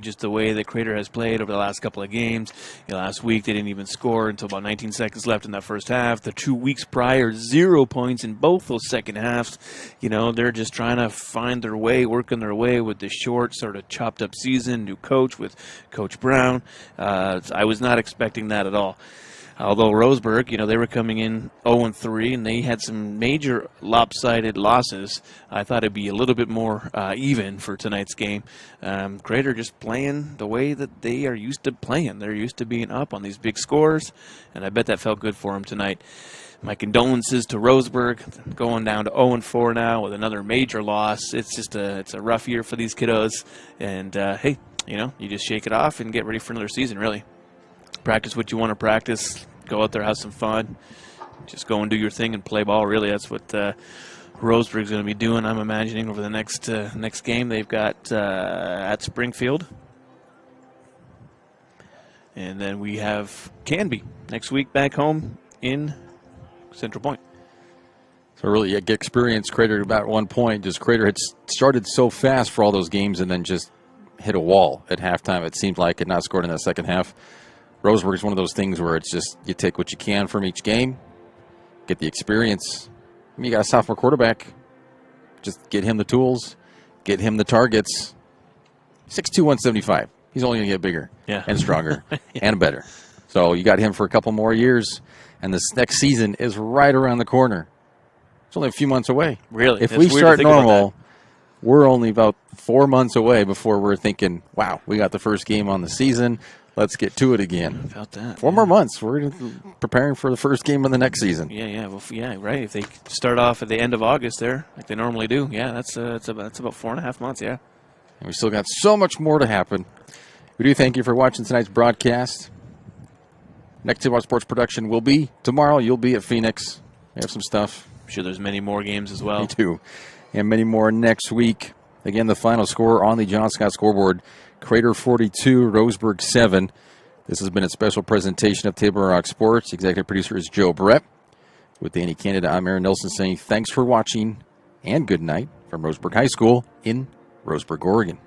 Just the way that Crater has played over the last couple of games. Last week they didn't even score until about 19 seconds left in that first half. The 2 weeks prior, 0 points in both those second halves. They're just trying to find their way, working their way with the short, sort of chopped up season. New coach with Coach Brown. I was not expecting that at all. Although Roseburg, they were coming in 0-3, and they had some major lopsided losses. I thought it'd be a little bit more even for tonight's game. Crater just playing the way that they are used to playing. They're used to being up on these big scores, and I bet that felt good for them tonight. My condolences to Roseburg, going down to 0-4 now with another major loss. It's just it's a rough year for these kiddos, and hey, you just shake it off and get ready for another season, really. Practice what you want to practice. Go out there, have some fun. Just go and do your thing and play ball. Really, that's what Roseburg's going to be doing, I'm imagining, over the next game they've got at Springfield. And then we have Canby next week back home in Central Point. So really, get experience. Crater about 1 point. Just Crater had started so fast for all those games and then just hit a wall at halftime. It seemed like it not scored in that second half. Roseburg is one of those things where it's just you take what you can from each game, get the experience. You got a sophomore quarterback. Just get him the tools, get him the targets. 6'2", 175. He's only going to get bigger and stronger and better. So you got him for a couple more years, and this next season is right around the corner. It's only a few months away. Really? If we start normal, we're only about 4 months away before we're thinking, wow, we got the first game on the season. Let's get to it again. About that. 4 more months. We're preparing for the first game of the next season. Yeah, right. If they start off at the end of August there, like they normally do, that's about 4.5 months, yeah. And we still got so much more to happen. We do thank you for watching tonight's broadcast. Next Tip Off Sports production will be tomorrow. You'll be at Phoenix. We have some stuff. I'm sure there's many more games as well. Me too. And many more next week. Again, the final score on the John Scott scoreboard, Crater 42, Roseburg 7. This has been a special presentation of Table Rock Sports. Executive producer is Joe Brett. With Danny Canada, I'm Aaron Nelson saying thanks for watching and good night from Roseburg High School in Roseburg, Oregon.